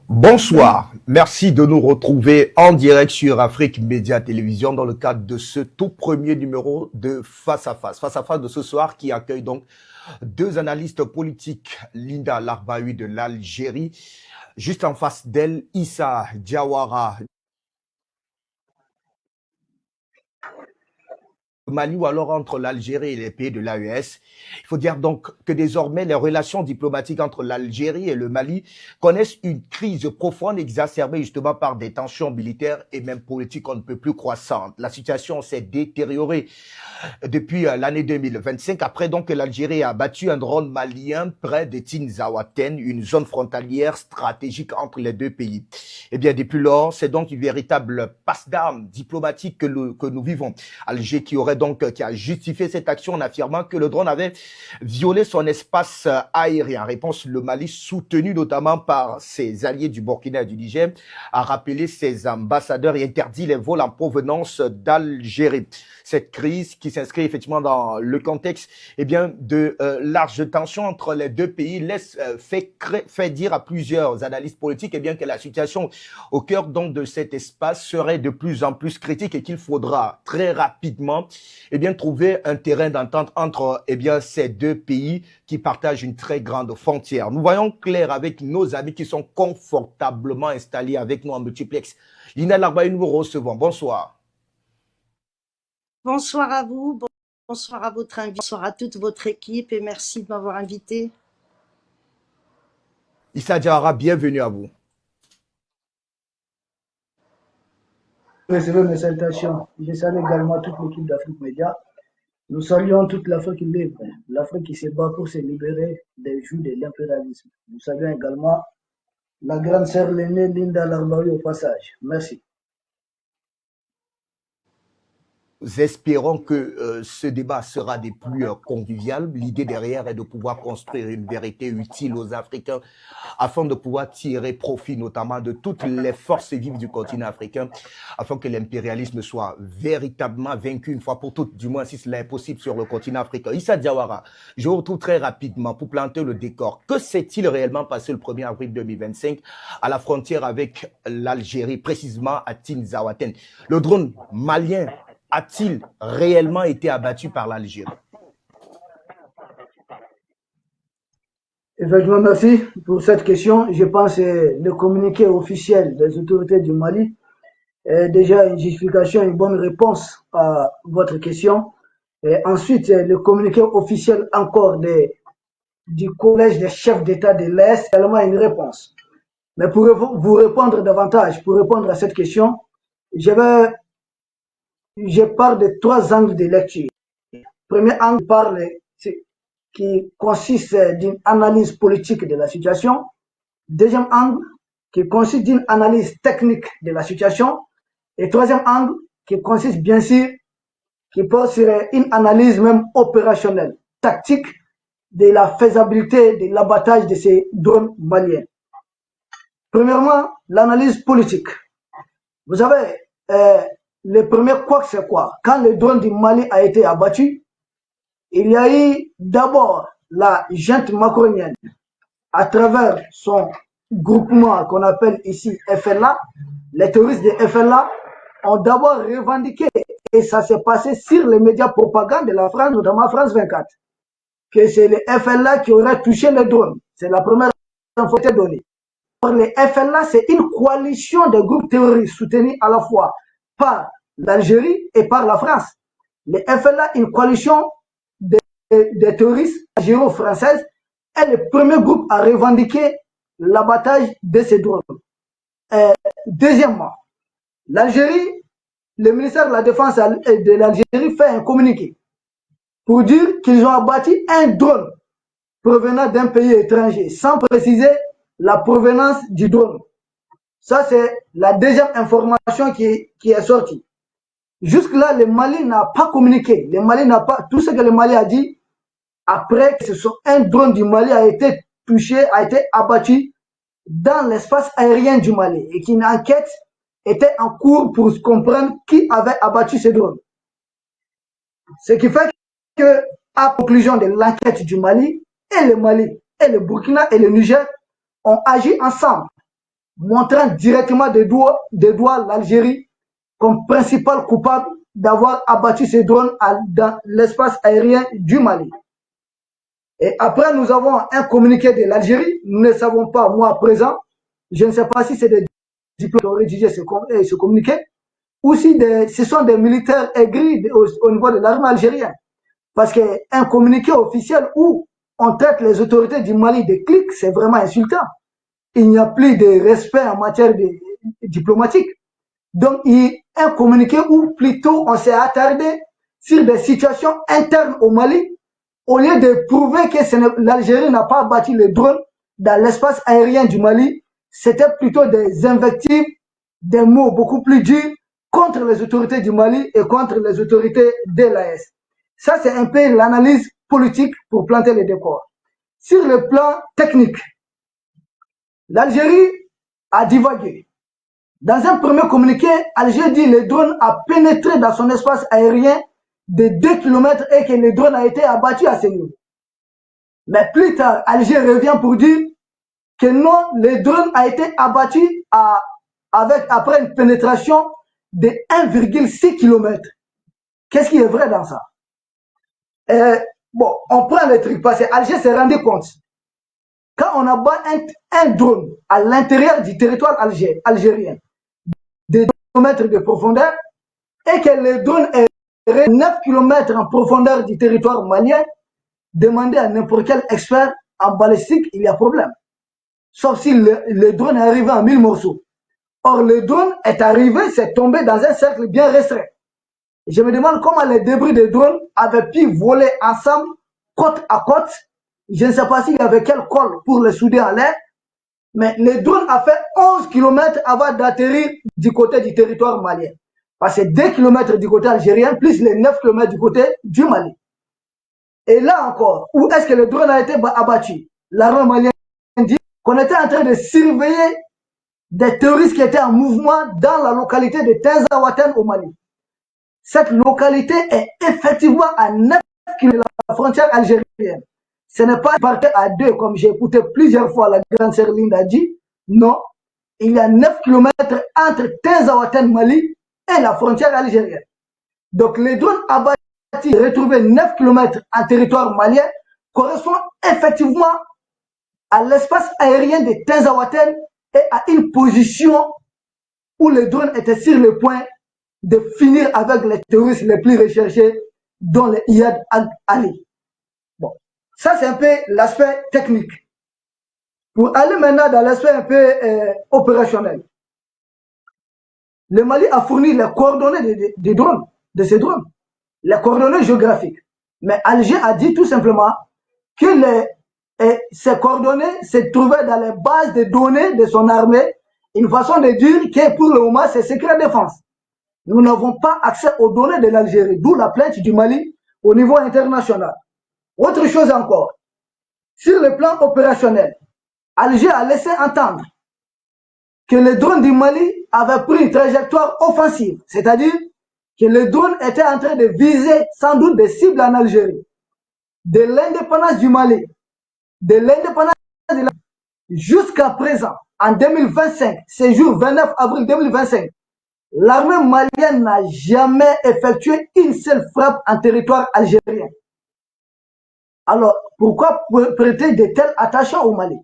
Bonsoir, merci de nous retrouver en direct sur Afrique Média Télévision dans le cadre de ce tout premier numéro de Face à Face. Face à Face de ce soir qui accueille donc deux analystes politiques, Linda Larbaoui de l'Algérie, juste en face d'elle, Issa Diawara Mali ou alors entre l'Algérie et les pays de l'AES. Il faut dire donc que désormais les relations diplomatiques entre l'Algérie et le Mali connaissent une crise profonde exacerbée justement par des tensions militaires et même politiques on ne peut plus croissantes. La situation s'est détériorée depuis l'année 2025, après donc que l'Algérie a battu un drone malien près de Tinzaouaten, une zone frontalière stratégique entre les deux pays. Eh bien, depuis lors, c'est donc une véritable passe d'armes diplomatique que nous vivons. Alger qui a justifié cette action en affirmant que le drone avait violé son espace aérien. Réponse, le Mali, soutenu notamment par ses alliés du Burkina et du Niger, a rappelé ses ambassadeurs et interdit les vols en provenance d'Algérie. Cette crise qui s'inscrit effectivement dans le contexte de larges tensions entre les deux pays fait dire à plusieurs analystes politiques que la situation au cœur donc de cet espace serait de plus en plus critique et qu'il faudra très rapidement trouver un terrain d'entente entre ces deux pays qui partagent une très grande frontière. Nous voyons clair avec nos amis qui sont confortablement installés avec nous en multiplex. Lina Larbaoui, nous vous recevons. Bonsoir. Bonsoir à vous, bonsoir à votre invité, bonsoir à toute votre équipe et merci de m'avoir invité. Issa Diawara, bienvenue à vous. Recevez mes salutations. Je salue également toute l'équipe d'Afrique Média. Nous saluons toute l'Afrique libre, l'Afrique qui se bat pour se libérer des joues de l'impérialisme. Nous saluons également la grande sœur l'aînée Linda Larbaoui au passage. Merci. Nous espérons que ce débat sera des plus convivial. L'idée derrière est de pouvoir construire une vérité utile aux Africains afin de pouvoir tirer profit notamment de toutes les forces vives du continent africain afin que l'impérialisme soit véritablement vaincu une fois pour toutes, du moins si cela est possible sur le continent africain. Issa Diawara, je vous retrouve très rapidement pour planter le décor. Que s'est-il réellement passé le 1er avril 2025 à la frontière avec l'Algérie, précisément à Tinzaouaten? Le drone malien a-t-il réellement été abattu par l'Algérie? Effectivement, merci pour cette question. Je pense que le communiqué officiel des autorités du Mali est déjà une justification, une bonne réponse à votre question. Et ensuite, le communiqué officiel encore du Collège des chefs d'État de l'Est, également une réponse. Mais pour vous répondre davantage, pour répondre à cette question, je parle de trois angles de lecture. Premier angle qui consiste d'une analyse politique de la situation. Deuxième angle qui consiste d'une analyse technique de la situation. Et troisième angle qui consiste bien sûr, qui porte sur une analyse même opérationnelle, tactique de la faisabilité de l'abattage de ces drones maliens. Premièrement, l'analyse politique. Vous savez, le premier quoi c'est quoi? Quand le drone du Mali a été abattu, il y a eu d'abord la junte macronienne à travers son groupement qu'on appelle ici FLA. Les terroristes de FLA ont d'abord revendiqué, et ça s'est passé sur les médias propagande de la France, notamment France 24, que c'est les FLA qui auraient touché les drones. C'est la première info qui est donnée. Les FLA, c'est une coalition de groupes terroristes soutenus à la fois par l'Algérie et par la France. Les FLA, une coalition des terroristes algéro-françaises, est le premier groupe à revendiquer l'abattage de ces drones. Deuxièmement, l'Algérie, le ministère de la Défense de l'Algérie fait un communiqué pour dire qu'ils ont abattu un drone provenant d'un pays étranger, sans préciser la provenance du drone. Ça, c'est la deuxième information qui est sortie. Jusque-là, le Mali n'a pas communiqué. Le Mali n'a pas, tout ce que le Mali a dit, après que un drone du Mali a été touché, a été abattu dans l'espace aérien du Mali et qu'une enquête était en cours pour comprendre qui avait abattu ce drone. Ce qui fait que, à conclusion de l'enquête du Mali, et le Burkina et le Niger ont agi ensemble montrant directement des doigts l'Algérie comme principal coupable d'avoir abattu ces drones dans l'espace aérien du Mali. Et après, nous avons un communiqué de l'Algérie. Nous ne savons pas, moi à présent, je ne sais pas si c'est des diplômes qui ont rédigé ce communiqué ou si ce sont des militaires aigris au niveau de l'armée algérienne. Parce qu'un communiqué officiel où on traite les autorités du Mali de clics, c'est vraiment insultant. Il n'y a plus de respect en matière diplomatique. Donc, un communiqué où plutôt on s'est attardé sur des situations internes au Mali, au lieu de prouver que l'Algérie n'a pas abattu les drones dans l'espace aérien du Mali, c'était plutôt des invectives, des mots beaucoup plus durs contre les autorités du Mali et contre les autorités de l'AES. Ça, c'est un peu l'analyse politique pour planter les décors. Sur le plan technique, l'Algérie a divagué. Dans un premier communiqué, Alger dit que le drone a pénétré dans son espace aérien de 2 km et que le drone a été abattu à ce niveau. Mais plus tard, Alger revient pour dire que non, le drone a été abattu après une pénétration de 1,6 km. Qu'est-ce qui est vrai dans ça? Bon, on prend les trucs parce que Alger s'est rendu compte. Quand on abat un drone à l'intérieur du territoire algérien, de 2 km de profondeur, et que le drone est 9 km en profondeur du territoire malien, demandez à n'importe quel expert en balistique, il y a problème. Sauf si le drone est arrivé en 1000 morceaux. Or, le drone est arrivé, c'est tombé dans un cercle bien restreint. Je me demande comment les débris de drone avaient pu voler ensemble, côte à côte. Je ne sais pas s'il y avait quel col pour les souder en l'air, mais le drone a fait 11 km avant d'atterrir du côté du territoire malien. Parce que 2 km du côté algérien, plus les 9 km du côté du Mali. Et là encore, où est-ce que le drone a été abattu? L'armée malienne dit qu'on était en train de surveiller des terroristes qui étaient en mouvement dans la localité de Tinzaouaten au Mali. Cette localité est effectivement à 9 km de la frontière algérienne. Ce n'est pas parti à 2, comme j'ai écouté plusieurs fois la grande sœur Linda dit. Non, il y a 9 km entre Tinzaouaten, Mali et la frontière algérienne. Donc les drones abattus retrouvés 9 km en territoire malien correspond effectivement à l'espace aérien de Tinzaouaten et à une position où les drones étaient sur le point de finir avec les terroristes les plus recherchés, dont les Iyad Ali. Bon, ça c'est un peu l'aspect technique. Pour aller maintenant dans l'aspect un peu opérationnel, le Mali a fourni les coordonnées des drones, de ces drones, les coordonnées géographiques. Mais Alger a dit tout simplement que ces coordonnées se trouvaient dans les bases de données de son armée, une façon de dire que pour le moment c'est secret défense. Nous n'avons pas accès aux données de l'Algérie, d'où la plainte du Mali au niveau international. Autre chose encore, sur le plan opérationnel, Alger a laissé entendre que le drone du Mali avait pris une trajectoire offensive, c'est-à-dire que le drone était en train de viser sans doute des cibles en Algérie. De l'indépendance du Mali, de l'indépendance de la... jusqu'à présent, en 2025, ce jour 29 avril 2025, l'armée malienne n'a jamais effectué une seule frappe en territoire algérien. Alors, pourquoi prêter de tels attachants au Mali?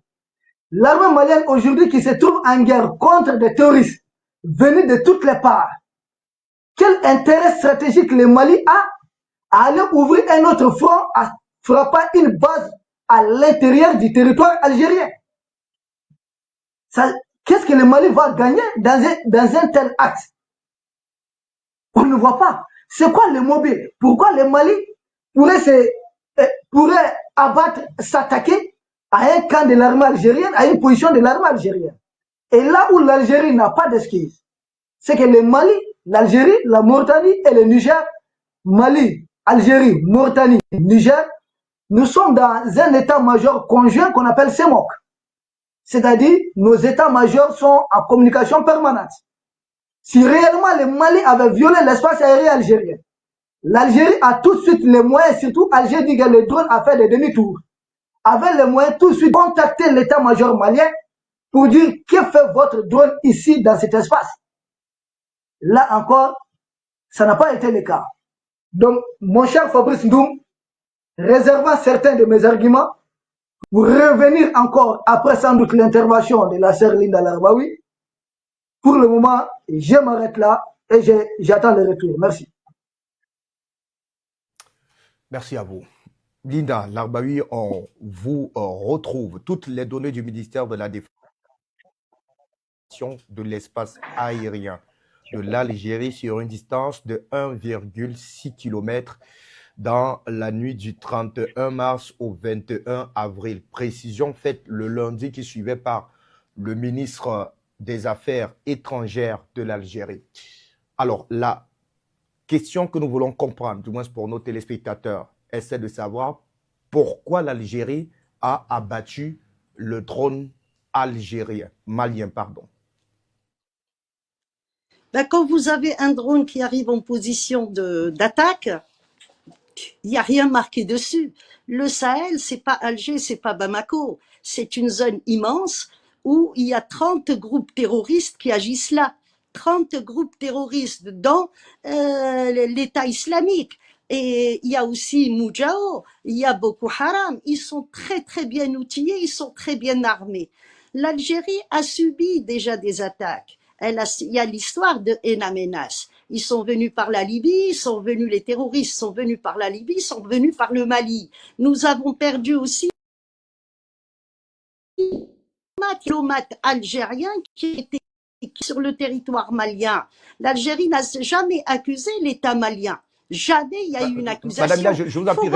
L'armée malienne aujourd'hui qui se trouve en guerre contre des terroristes venus de toutes les parts, quel intérêt stratégique le Mali a à aller ouvrir un autre front, à frapper une base à l'intérieur du territoire algérien? Qu'est-ce que le Mali va gagner dans un tel acte? On ne voit pas. C'est quoi le mobile? Pourquoi le Mali pourrait abattre, s'attaquer à un camp de l'armée algérienne, à une position de l'armée algérienne? Et là où l'Algérie n'a pas d'excuse, c'est que le Mali, l'Algérie, la Mauritanie et le Niger, Mali, Algérie, Mauritanie, Niger, nous sommes dans un état-major conjoint qu'on appelle CEMOC. C'est-à-dire, nos états-majors sont en communication permanente. Si réellement le Mali avait violé l'espace aérien algérien, l'Algérie a tout de suite les moyens, surtout Alger dit que le drone a fait des demi-tours, avait les moyens tout de suite de contacter l'état-major malien pour dire que fait votre drone ici dans cet espace. Là encore, ça n'a pas été le cas. Donc, mon cher Fabrice Ndoum, réservant certains de mes arguments, pour revenir encore après sans doute l'intervention de la sœur Linda Larbaoui. Pour le moment, je m'arrête là et j'attends le retour. Merci. Merci à vous. Linda Larbaoui, on vous retrouve toutes les données du ministère de la Défense de l'espace aérien de l'Algérie sur une distance de 1,6 km dans la nuit du 31 mars au 21 avril. Précision faite le lundi qui suivait par le ministre des Affaires étrangères de l'Algérie. Alors, la question que nous voulons comprendre, du moins pour nos téléspectateurs, est de savoir pourquoi l'Algérie a abattu le drone malien, pardon. Ben, quand vous avez un drone qui arrive en position d'attaque, il n'y a rien marqué dessus. Le Sahel, c'est pas Alger, c'est pas Bamako. C'est une zone immense où il y a 30 groupes terroristes qui agissent là. 30 groupes terroristes dans l'État islamique. Et il y a aussi Moujao, il y a Boko Haram. Ils sont très très bien outillés, ils sont très bien armés. L'Algérie a subi déjà des attaques. Il y a l'histoire de Enamenas. Ils sont venus par la Libye, les terroristes sont venus par la Libye, sont venus par le Mali. Nous avons perdu aussi un diplomate algérien qui était sur le territoire malien. L'Algérie n'a jamais accusé l'État malien. Jamais il y a eu une accusation. Madame Lia, je vous en prie,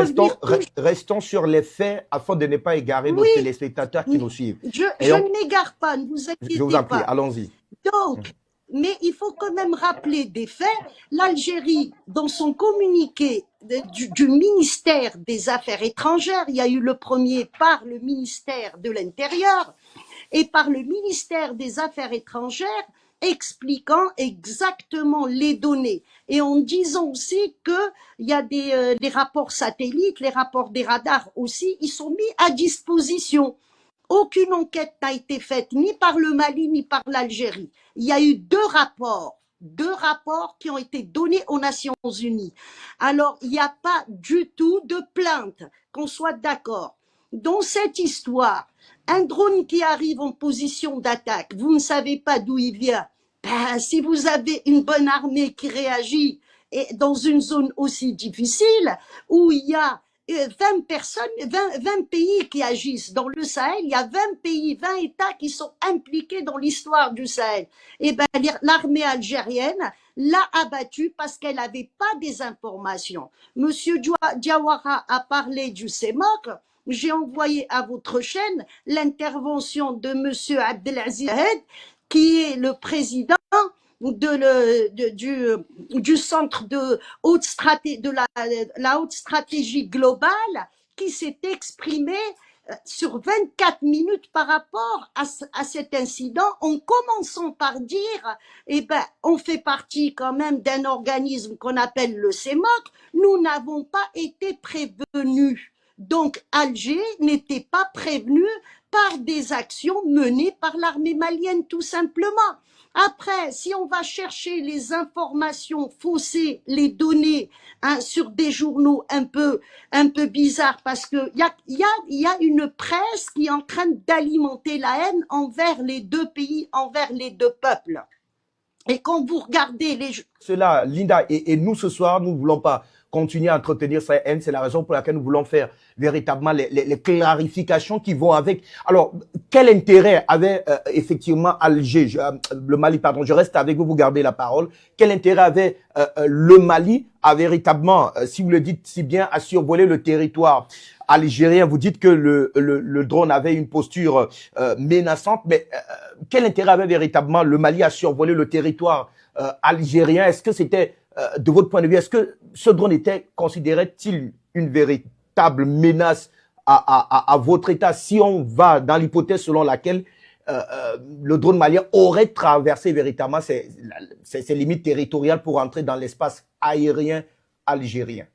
restons sur les faits afin de ne pas égarer nos téléspectateurs qui nous suivent. Je ne m'égare pas, ne vous inquiétez pas. Je vous en prie, allons-y. Donc, mais il faut quand même rappeler des faits. L'Algérie, dans son communiqué du ministère des Affaires étrangères, il y a eu le premier par le ministère de l'Intérieur et par le ministère des Affaires étrangères, expliquant exactement les données et en disant aussi que il y a des rapports satellites, les rapports des radars aussi, ils sont mis à disposition. Aucune enquête n'a été faite ni par le Mali ni par l'Algérie. Il y a eu deux rapports qui ont été donnés aux Nations Unies. Alors, il n'y a pas du tout de plainte, qu'on soit d'accord. Dans cette histoire, un drone qui arrive en position d'attaque, vous ne savez pas d'où il vient. Ben, si vous avez une bonne armée qui réagit et dans une zone aussi difficile où il y a 20 personnes, 20 pays qui agissent dans le Sahel, il y a 20 pays, 20 États qui sont impliqués dans l'histoire du Sahel. Et ben, l'armée algérienne l'a abattue parce qu'elle n'avait pas des informations. Monsieur Diawara a parlé du CEMOC. J'ai envoyé à votre chaîne l'intervention de monsieur Abdelaziz Ahed, qui est le président du centre de la haute stratégie globale, qui s'est exprimé sur 24 minutes par rapport à cet incident, en commençant par dire, eh ben, on fait partie quand même d'un organisme qu'on appelle le CEMOC, nous n'avons pas été prévenus. Donc Alger n'était pas prévenu par des actions menées par l'armée malienne, tout simplement. Après, si on va chercher les informations faussées, les données sur des journaux un peu bizarres, parce que il y a une presse qui est en train d'alimenter la haine envers les deux pays, envers les deux peuples. Et quand vous regardez cela, Linda, et nous ce soir, nous ne voulons pas continuer à entretenir sa haine. C'est la raison pour laquelle nous voulons faire véritablement les clarifications qui vont avec. Alors, quel intérêt avait effectivement Alger, le Mali, pardon, je reste avec vous, vous gardez la parole. Quel intérêt avait le Mali à véritablement, si vous le dites si bien, à survoler le territoire algérien? Vous dites que le drone avait une posture menaçante, mais quel intérêt avait véritablement le Mali à survoler le territoire algérien? Est-ce que c'était, de votre point de vue, est-ce que ce drone était, considérait-il une véritable menace à votre État, si on va dans l'hypothèse selon laquelle le drone malien aurait traversé véritablement ses limites territoriales pour entrer dans l'espace aérien algérien?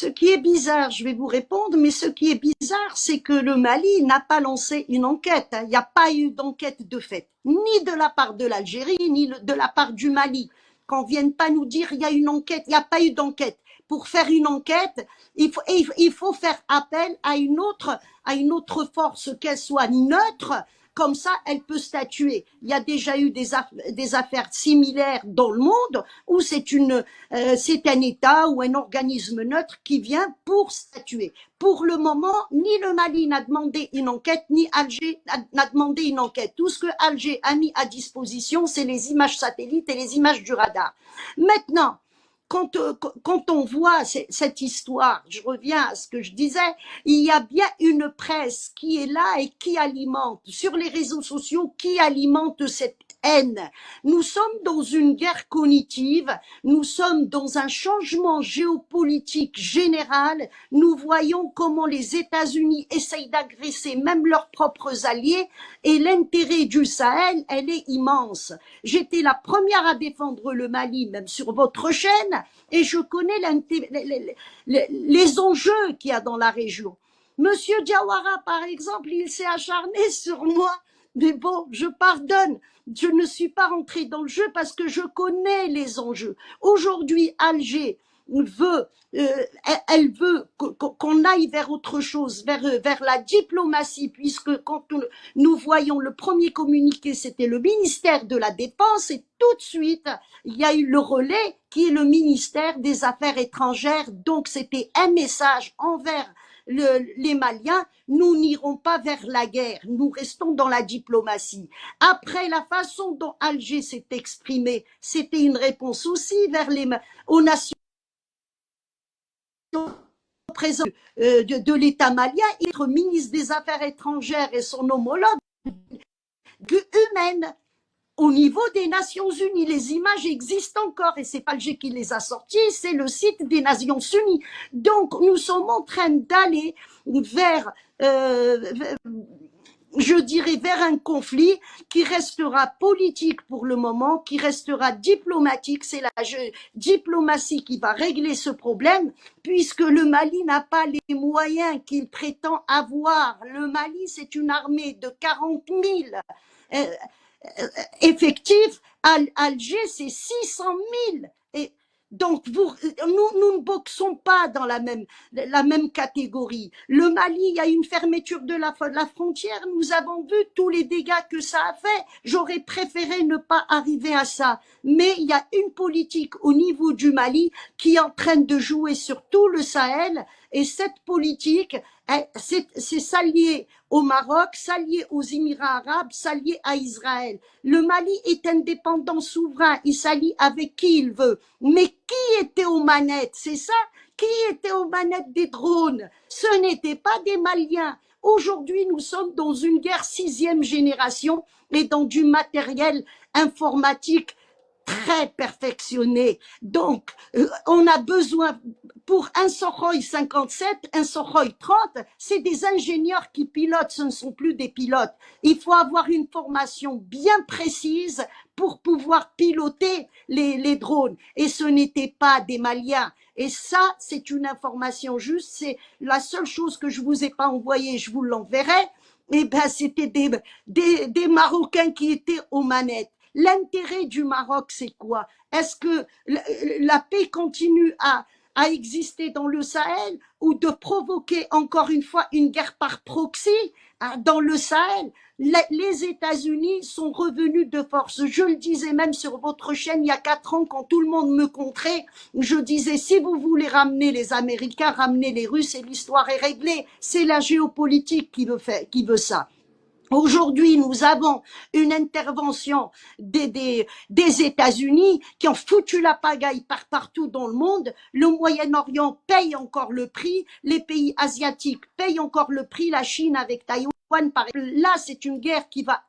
Ce qui est bizarre, je vais vous répondre, mais ce qui est bizarre, c'est que le Mali n'a pas lancé une enquête. Il n'y a pas eu d'enquête de fait, ni de la part de l'Algérie, ni de la part du Mali. Qu'on vienne pas nous dire il y a une enquête, il n'y a pas eu d'enquête. Pour faire une enquête, il faut faire appel à une autre force, qu'elle soit neutre. Comme ça, elle peut statuer. Il y a déjà eu des affaires similaires dans le monde où c'est un État ou un organisme neutre qui vient pour statuer. Pour le moment, ni le Mali n'a demandé une enquête, ni Alger n'a demandé une enquête. Tout ce que Alger a mis à disposition, c'est les images satellites et les images du radar. Maintenant, quand on voit cette histoire, je reviens à ce que je disais, il y a bien une presse qui est là et qui alimente, sur les réseaux sociaux, qui alimente cette haine. Nous sommes dans une guerre cognitive, nous sommes dans un changement géopolitique général, nous voyons comment les États-Unis essayent d'agresser même leurs propres alliés et l'intérêt du Sahel, elle est immense. J'étais la première à défendre le Mali, même sur votre chaîne, et je connais les enjeux qu'il y a dans la région. Monsieur Diawara, par exemple, il s'est acharné sur moi, mais bon, je pardonne. Je ne suis pas rentrée dans le jeu parce que je connais les enjeux. Aujourd'hui, Alger elle veut qu'on aille vers autre chose, vers la diplomatie, puisque quand nous voyons le premier communiqué, c'était le ministère de la Défense, et tout de suite, il y a eu le relais qui est le ministère des Affaires étrangères. Donc, c'était un message envers les Maliens, nous n'irons pas vers la guerre, nous restons dans la diplomatie. Après, la façon dont Alger s'est exprimé, c'était une réponse aussi aux nations présentes de l'État malien. Être ministre des Affaires étrangères et son homologue humaine. Au niveau des Nations Unies, les images existent encore et c'est pas Alger qui les a sorties, c'est le site des Nations Unies. Donc nous sommes en train d'aller vers, je dirais, vers un conflit qui restera politique pour le moment, qui restera diplomatique. C'est la diplomatie qui va régler ce problème, puisque le Mali n'a pas les moyens qu'il prétend avoir. Le Mali, c'est une armée de 40 000 effectifs. Alger, c'est 600 000. Et donc, nous ne boxons pas dans la même catégorie. Le Mali, il y a une fermeture de la frontière. Nous avons vu tous les dégâts que ça a fait. J'aurais préféré ne pas arriver à ça. Mais il y a une politique au niveau du Mali qui est en train de jouer sur tout le Sahel. Et cette politique, c'est s'allier au Maroc, s'allier aux Émirats arabes, s'allier à Israël. Le Mali est indépendant, souverain, il s'allie avec qui il veut. Mais qui était aux manettes? C'est ça? Qui était aux manettes des drones? Ce n'étaient pas des Maliens. Aujourd'hui, nous sommes dans une guerre 6e génération et dans du matériel informatique très perfectionné. Donc, on a besoin, pour un Sukhoi 57, un Sukhoi 30, c'est des ingénieurs qui pilotent, ce ne sont plus des pilotes. Il faut avoir une formation bien précise pour pouvoir piloter les drones. Et ce n'était pas des Maliens. Et ça, c'est une information juste. C'est la seule chose que je vous ai pas envoyée, je vous l'enverrai. Eh ben, c'était des Marocains qui étaient aux manettes. L'intérêt du Maroc, c'est quoi? Est-ce que la paix continue à exister dans le Sahel ou de provoquer encore une fois une guerre par proxy dans le Sahel? Les États-Unis sont revenus de force. Je le disais même sur votre chaîne il y a 4 ans quand tout le monde me contrait. Je disais, si vous voulez ramener les Américains, ramenez les Russes et l'histoire est réglée. C'est la géopolitique qui veut ça. Aujourd'hui, nous avons une intervention des États-Unis qui ont foutu la pagaille partout dans le monde. Le Moyen-Orient paye encore le prix, les pays asiatiques payent encore le prix, la Chine avec Taïwan par exemple, là, c'est une guerre qui va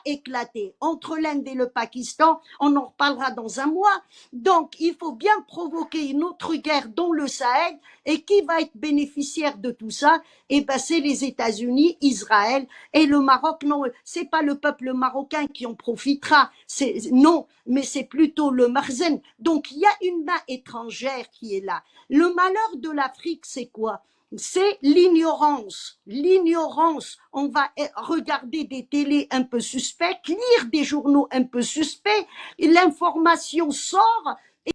éclater entre l'Inde et le Pakistan. On en reparlera dans un mois. Donc, il faut bien provoquer une autre guerre dans le Sahel. Et qui va être bénéficiaire de tout ça? Eh ben, c'est les États-Unis, Israël et le Maroc. Non, c'est pas le peuple marocain qui en profitera. Non, mais c'est plutôt le Marzen. Donc, il y a une main étrangère qui est là. Le malheur de l'Afrique, c'est quoi? C'est l'ignorance. L'ignorance. On va regarder des télés un peu suspectes, lire des journaux un peu suspects, et l'information sort et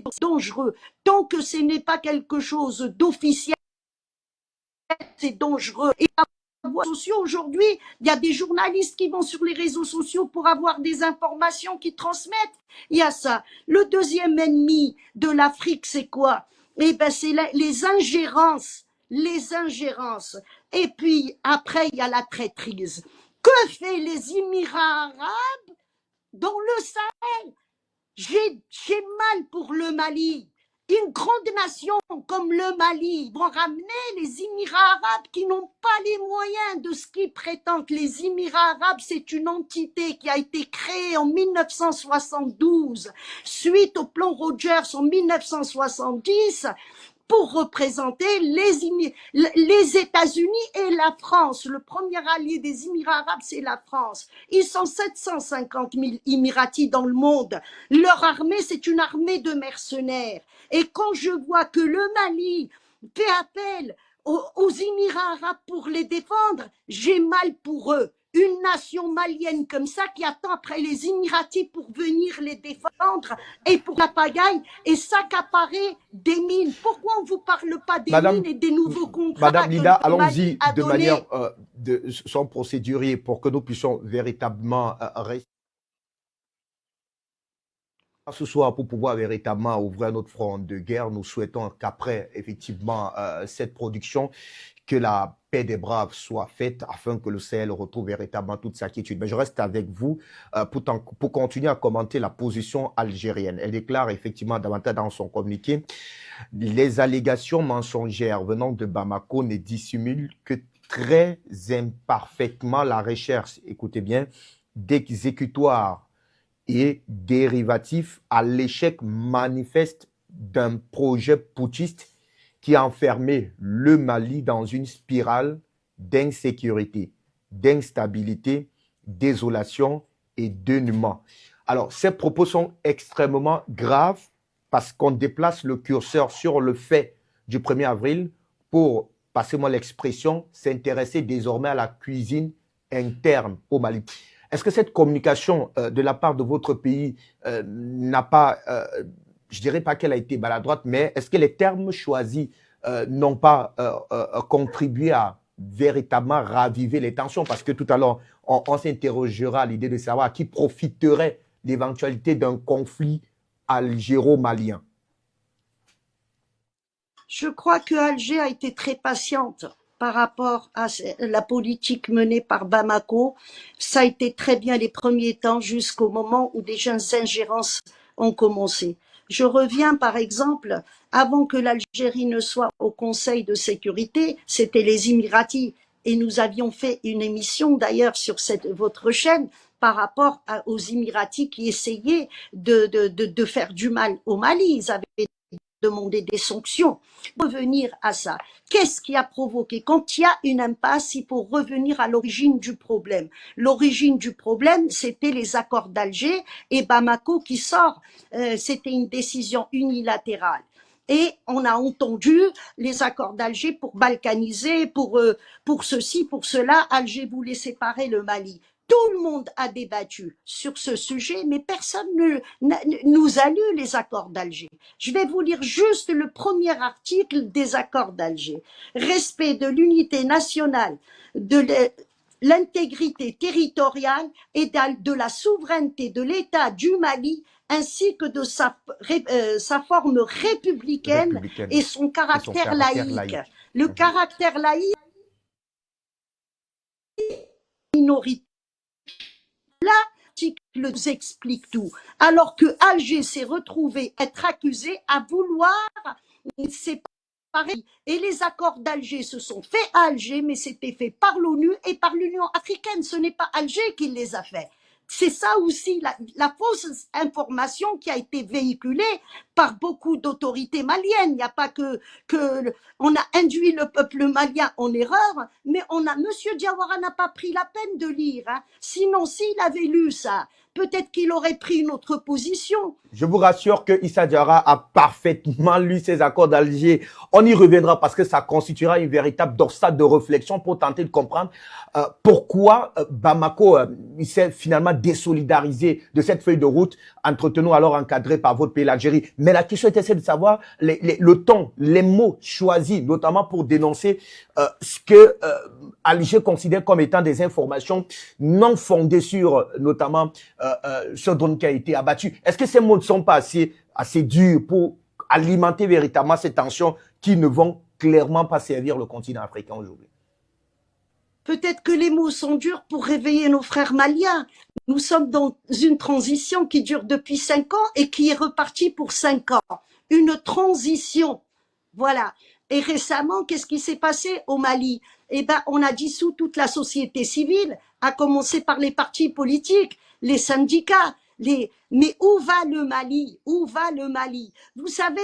c'est dangereux. Tant que ce n'est pas quelque chose d'officiel, c'est dangereux. Et sociaux aujourd'hui, il y a des journalistes qui vont sur les réseaux sociaux pour avoir des informations qui transmettent. Il y a ça. Le deuxième ennemi de l'Afrique, c'est quoi? Eh ben, c'est les ingérences. Les ingérences. Et puis, après, il y a la traîtrise. Que fait les Émirats arabes dans le Sahel? J'ai mal pour le Mali. Une grande nation comme le Mali vont ramener les Émirats arabes qui n'ont pas les moyens de ce qu'ils prétendent. Les Émirats arabes, c'est une entité qui a été créée en 1972, suite au plan Rogers en 1970, pour représenter les États-Unis et la France. Le premier allié des Émirats arabes, c'est la France. Ils sont 750 000 Émiratis dans le monde. Leur armée, c'est une armée de mercenaires. Et quand je vois que le Mali fait appel aux Émirats arabes pour les défendre, j'ai mal pour eux. Une nation malienne comme ça qui attend après les Émiratis pour venir les défendre et pour la pagaille et s'accaparer des mines. Pourquoi on ne vous parle pas des mines et des nouveaux contrats Madame que Lida, le Mali allons-y a de donnés? manière sans procédurier pour que nous puissions véritablement rester ce soir pour pouvoir véritablement ouvrir notre front de guerre. Nous souhaitons qu'après effectivement cette production, que la paix des braves soit faite afin que le Sahel retrouve véritablement toute sa quiétude. Mais je reste avec vous pour continuer à commenter la position algérienne. Elle déclare effectivement davantage dans son communiqué: les allégations mensongères venant de Bamako ne dissimulent que très imparfaitement la recherche, écoutez bien, d'exécutoires et dérivatifs à l'échec manifeste d'un projet putschiste qui a enfermé le Mali dans une spirale d'insécurité, d'instabilité, désolation et dénuement. Alors, ces propos sont extrêmement graves parce qu'on déplace le curseur sur le fait du 1er avril pour, passez-moi l'expression, s'intéresser désormais à la cuisine interne au Mali. Est-ce que cette communication de la part de votre pays n'a pas, je dirais pas qu'elle a été maladroite, mais est-ce que les termes choisis n'ont pas contribué à véritablement raviver les tensions? Parce que tout à l'heure, on s'interrogera à l'idée de savoir à qui profiterait l'éventualité d'un conflit algéro-malien. Je crois que Alger a été très patiente par rapport à la politique menée par Bamako. Ça a été très bien les premiers temps jusqu'au moment où des jeunes ingérences ont commencé. Je reviens par exemple, avant que l'Algérie ne soit au Conseil de sécurité, c'était les Émiratis. Et nous avions fait une émission d'ailleurs sur votre chaîne par rapport aux Émiratis qui essayaient de faire du mal au Mali. Ils avaient demander des sanctions. Revenir à ça. Qu'est-ce qui a provoqué? Quand il y a une impasse, il faut revenir à l'origine du problème. L'origine du problème, c'était les accords d'Alger et Bamako qui sort. C'était une décision unilatérale. Et on a entendu les accords d'Alger pour balkaniser, pour ceci, pour cela. Alger voulait séparer le Mali. Tout le monde a débattu sur ce sujet, mais personne ne nous a lu les accords d'Alger. Je vais vous lire juste le premier article des accords d'Alger. Respect de l'unité nationale, de l'intégrité territoriale et de la souveraineté de l'État du Mali ainsi que de sa forme républicaine et son caractère laïque. Le caractère laïque minoritaire. L'article nous explique tout. Alors que Alger s'est retrouvé être accusé à vouloir séparer pareil. Et les accords d'Alger se sont faits à Alger, mais c'était fait par l'ONU et par l'Union africaine. Ce n'est pas Alger qui les a faits. C'est ça aussi la fausse information qui a été véhiculée par beaucoup d'autorités maliennes. Il n'y a pas que on a induit le peuple malien en erreur, mais Monsieur Diawara n'a pas pris la peine de lire. Hein. Sinon, s'il avait lu ça, peut-être qu'il aurait pris une autre position. Je vous rassure que Issa Diarra a parfaitement lu ces accords d'Alger. On y reviendra parce que ça constituera une véritable dorsale de réflexion pour tenter de comprendre pourquoi Bamako s'est finalement désolidarisé de cette feuille de route entretenue alors encadrée par votre pays, l'Algérie. Mais la question était celle de savoir le ton, les mots choisis, notamment pour dénoncer ce que Alger considère comme étant des informations non fondées sur notamment ce drone qui a été abattu. Est-ce que ces mots ne sont pas assez durs pour alimenter véritablement ces tensions qui ne vont clairement pas servir le continent africain aujourd'hui? Peut-être que les mots sont durs pour réveiller nos frères maliens. Nous sommes dans une transition qui dure depuis 5 ans et qui est repartie pour 5 ans. Une transition. Voilà. Et récemment, qu'est-ce qui s'est passé au Mali? Eh ben, on a dissous toute la société civile, à commencer par les partis politiques, les syndicats. Mais où va le Mali? Où va le Mali? Vous savez,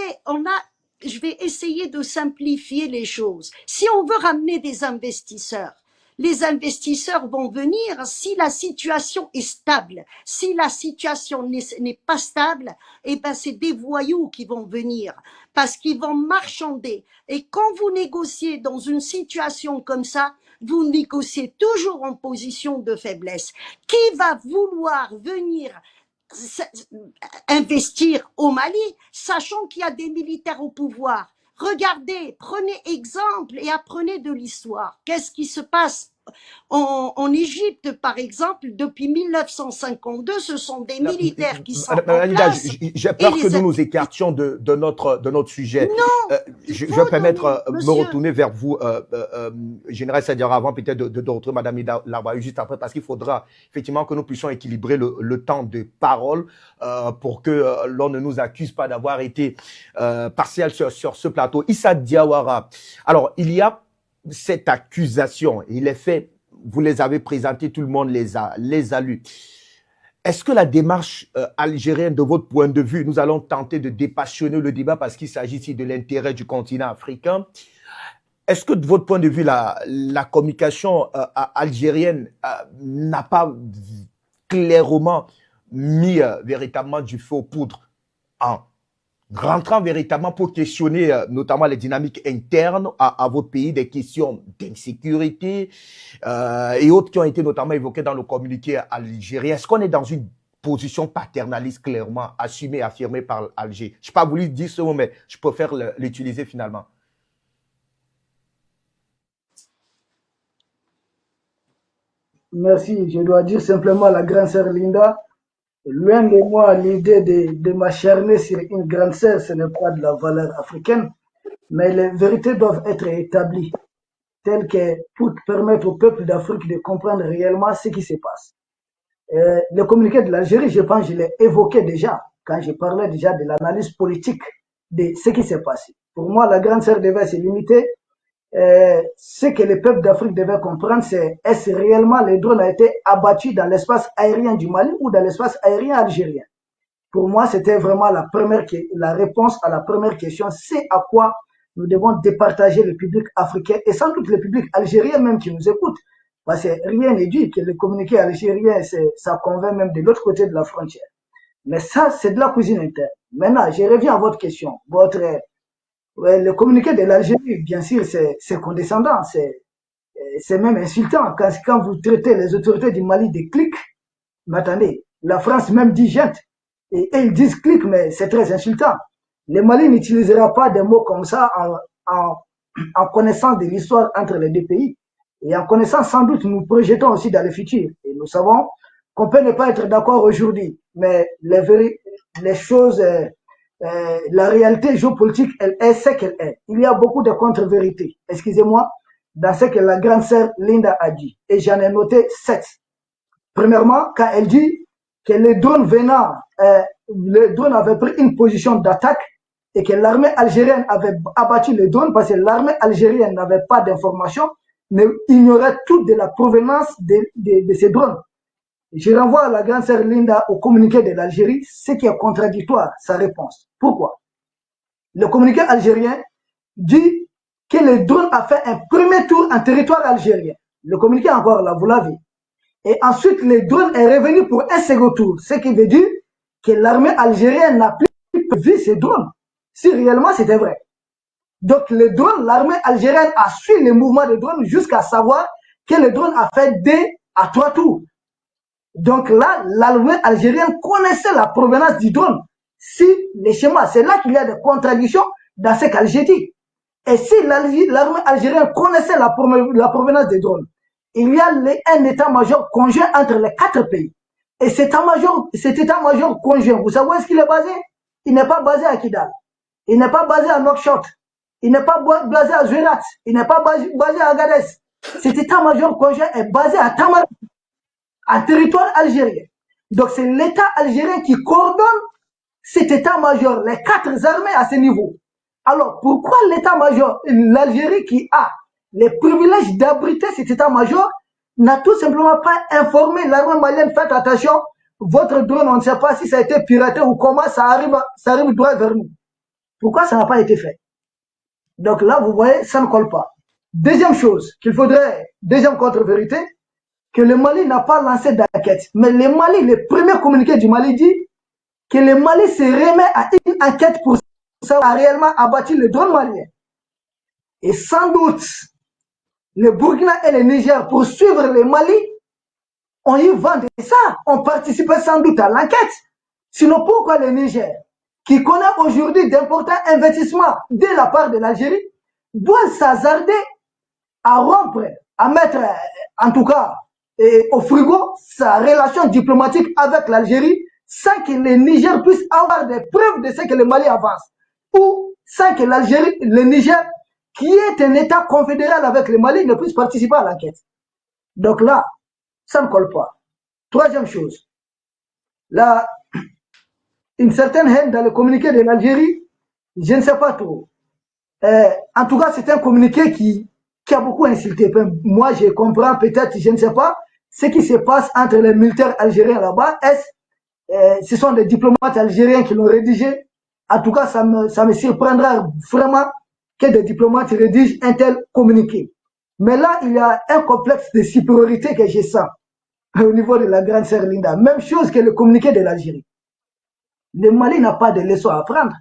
je vais essayer de simplifier les choses. Si on veut ramener des investisseurs, les investisseurs vont venir si la situation est stable. Si la situation n'est pas stable, eh ben c'est des voyous qui vont venir parce qu'ils vont marchander. Et quand vous négociez dans une situation comme ça, vous négociez toujours en position de faiblesse. Qui va vouloir venir investir au Mali, sachant qu'il y a des militaires au pouvoir? Regardez, prenez exemple et apprenez de l'histoire. Qu'est-ce qui se passe en Égypte, par exemple, depuis 1952, ce sont des militaires qui sont en place. J'ai peur que nous écartions de notre sujet. Non, je vais permettre me retourner vers vous, Général Sadiara, avant peut-être de retrouver Madame Lawaï juste après, parce qu'il faudra effectivement que nous puissions équilibrer le temps de parole pour que l'on ne nous accuse pas d'avoir été partiel sur ce plateau. Issa Diawara. Alors, il y a cette accusation, il est fait, vous les avez présentés, tout le monde les a lus. Est-ce que la démarche algérienne, de votre point de vue, nous allons tenter de dépassionner le débat parce qu'il s'agit ici de l'intérêt du continent africain. Est-ce que de votre point de vue, la communication algérienne n'a pas clairement mis véritablement du feu aux poudres en rentrant véritablement pour questionner notamment les dynamiques internes à votre pays, des questions d'insécurité et autres qui ont été notamment évoquées dans le communiqué algérien? Est-ce qu'on est dans une position paternaliste clairement assumée, affirmée par Alger? Je n'ai pas voulu dire ce mot, mais je préfère l'utiliser finalement. Merci. Je dois dire simplement à la grande sœur Linda, loin de moi l'idée de m'acharner sur une grande sœur, ce n'est pas de la valeur africaine, mais les vérités doivent être établies, telles que pour permettre au peuple d'Afrique de comprendre réellement ce qui se passe. Le communiqué de l'Algérie, je pense, je l'ai évoqué déjà, quand je parlais déjà de l'analyse politique de ce qui s'est passé. Pour moi, la grande sœur devait se limiter. Ce que le peuple d'Afrique devait comprendre, c'est est-ce réellement le drone a été abattu dans l'espace aérien du Mali ou dans l'espace aérien algérien? Pour moi, c'était vraiment la réponse à la première question, c'est à quoi nous devons départager le public africain et sans doute le public algérien même qui nous écoute. Parce que rien n'est dit que le communiqué algérien, ça convainc même de l'autre côté de la frontière. Mais ça, c'est de la cuisine interne. Maintenant, je reviens à votre question. Le communiqué de l'Algérie, bien sûr, c'est condescendant, c'est même insultant. Quand vous traitez les autorités du Mali de clics, mais attendez, la France même dit gente, et ils disent clics, mais c'est très insultant. Le Mali n'utilisera pas des mots comme ça en connaissant de l'histoire entre les deux pays. Et en connaissant, sans doute, nous projetons aussi dans le futur. Et nous savons qu'on peut ne pas être d'accord aujourd'hui, mais les choses... la réalité géopolitique, elle est ce qu'elle est. Il y a beaucoup de contre-vérités, excusez-moi, dans ce que la grande sœur Linda a dit. Et j'en ai noté 7. Premièrement, quand elle dit que le drone avait pris une position d'attaque et que l'armée algérienne avait abattu les drones parce que l'armée algérienne n'avait pas d'informations, mais ignorait toute de la provenance de ces drones. Je renvoie à la grande sœur Linda au communiqué de l'Algérie, ce qui est contradictoire, sa réponse. Pourquoi? Le communiqué algérien dit que le drone a fait un premier tour en territoire algérien. Le communiqué encore là, vous l'avez. Et ensuite, le drone est revenu pour un second tour, ce qui veut dire que l'armée algérienne n'a plus vu ces drones, si réellement c'était vrai. Donc, le drone, l'armée algérienne a suivi le mouvement des drones jusqu'à savoir que le drone a fait 2 à 3 tours. Donc là, l'armée algérienne connaissait la provenance du drone. Si les schémas, c'est là qu'il y a des contradictions dans ce qu'Alger dit. Et si l'armée algérienne connaissait la provenance des drones, il y a un état-major conjoint entre les 4 pays. Et cet état-major conjoint, vous savez où est-ce qu'il est basé? Il n'est pas basé à Kidal. Il n'est pas basé à Nouakchott. Il n'est pas basé à Zouirat. Il n'est pas basé à Agadez. Cet état-major conjoint est basé à Tamar, en territoire algérien. Donc c'est l'État algérien qui coordonne cet état-major, les 4 armées à ce niveau. Alors pourquoi l'état-major, l'Algérie qui a les privilèges d'abriter cet état-major, n'a tout simplement pas informé l'armée malienne, faites attention, votre drone, on ne sait pas si ça a été piraté ou comment ça arrive droit vers nous. Pourquoi ça n'a pas été fait? Donc là, vous voyez, ça ne colle pas. Deuxième chose qu'il faudrait, deuxième contre-vérité, que le Mali n'a pas lancé d'enquête. Mais le Mali, le premier communiqué du Mali dit que le Mali se remet à une enquête pour savoir réellement abattu le drone malien. Et sans doute, le Burkina et le Niger, pour suivre le Mali, ont eu vent de ça, ont participé sans doute à l'enquête. Sinon, pourquoi le Niger, qui connaît aujourd'hui d'importants investissements de la part de l'Algérie, doit s'hasarder à rompre, à mettre, en tout cas, au frigo, sa relation diplomatique avec l'Algérie, sans que le Niger puisse avoir des preuves de ce que le Mali avance, ou sans que l'Algérie, le Niger, qui est un État confédéral avec le Mali, ne puisse participer à l'enquête. Donc là, ça ne colle pas. Troisième chose, là, une certaine haine dans le communiqué de l'Algérie, je ne sais pas trop. En tout cas, c'est un communiqué qui a beaucoup insulté. Moi, je comprends peut-être, je ne sais pas, ce qui se passe entre les militaires algériens là-bas. Ce sont des diplomates algériens qui l'ont rédigé. En tout cas, ça me surprendra vraiment que des diplomates rédigent un tel communiqué. Mais là, il y a un complexe de supériorité que je sens au niveau de la grande sœur Linda. Même chose que le communiqué de l'Algérie. Le Mali n'a pas de leçons à apprendre.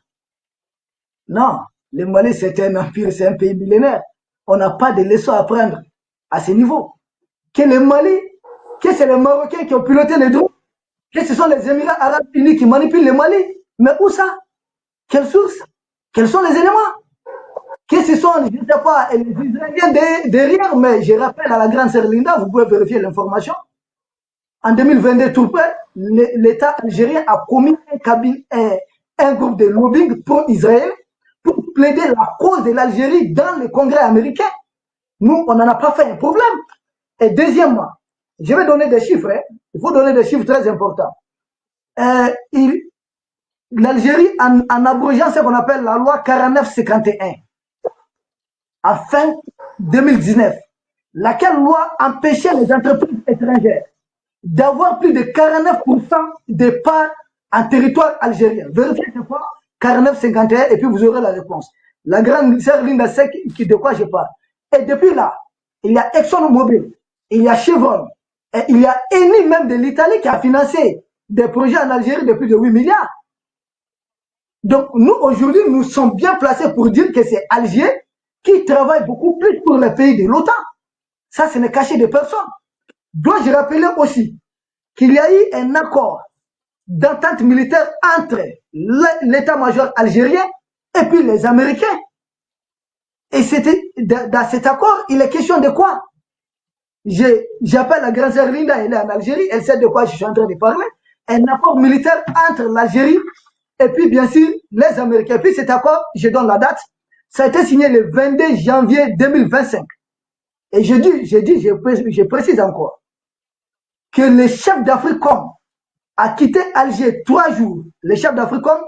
Non, le Mali c'est un empire, c'est un pays millénaire. On n'a pas de leçons à apprendre à ce niveau. Que le Mali, que c'est les Marocains qui ont piloté les drones, que ce sont les Émirats arabes unis qui manipulent le Mali. Mais où ça? Quelle source? Quels sont les éléments? Que ce sont, je ne sais pas, les Israéliens derrière, mais je rappelle à la grande sœur Linda, vous pouvez vérifier l'information. En 2022, tout près, l'État algérien a commis un groupe de lobbying pour Israël pour plaider la cause de l'Algérie dans le Congrès américain. Nous, on n'en a pas fait un problème. Et deuxièmement, je vais donner des chiffres. Il faut donner des chiffres très importants. L'Algérie, en abrogeant ce qu'on appelle la loi 4951, en fin 2019, laquelle loi empêchait les entreprises étrangères d'avoir plus de 49% des parts en territoire algérien. Vérifiez c'est quoi 49-51 et puis vous aurez la réponse. La grande sœur Linda sait de quoi je parle. Et depuis là, il y a ExxonMobil, il y a Chevron, et il y a Eni même de l'Italie qui a financé des projets en Algérie de plus de 8 milliards. Donc nous aujourd'hui, nous sommes bien placés pour dire que c'est Alger qui travaille beaucoup plus pour les pays de l'OTAN. Ça, ce n'est caché de personne. Dois-je rappeler aussi qu'il y a eu un accord d'entente militaire entre l'état-major algérien et puis les Américains. Et c'était dans cet accord, il est question de quoi? J'appelle la grande sœur Linda, elle est en Algérie, elle sait de quoi je suis en train de parler. Un accord militaire entre l'Algérie et puis bien sûr les Américains. Et puis cet accord, je donne la date, ça a été signé le 22 janvier 2025. Et je précise encore, que le chef d'Africom a quitté Alger 3 jours. Le chef d'Africom,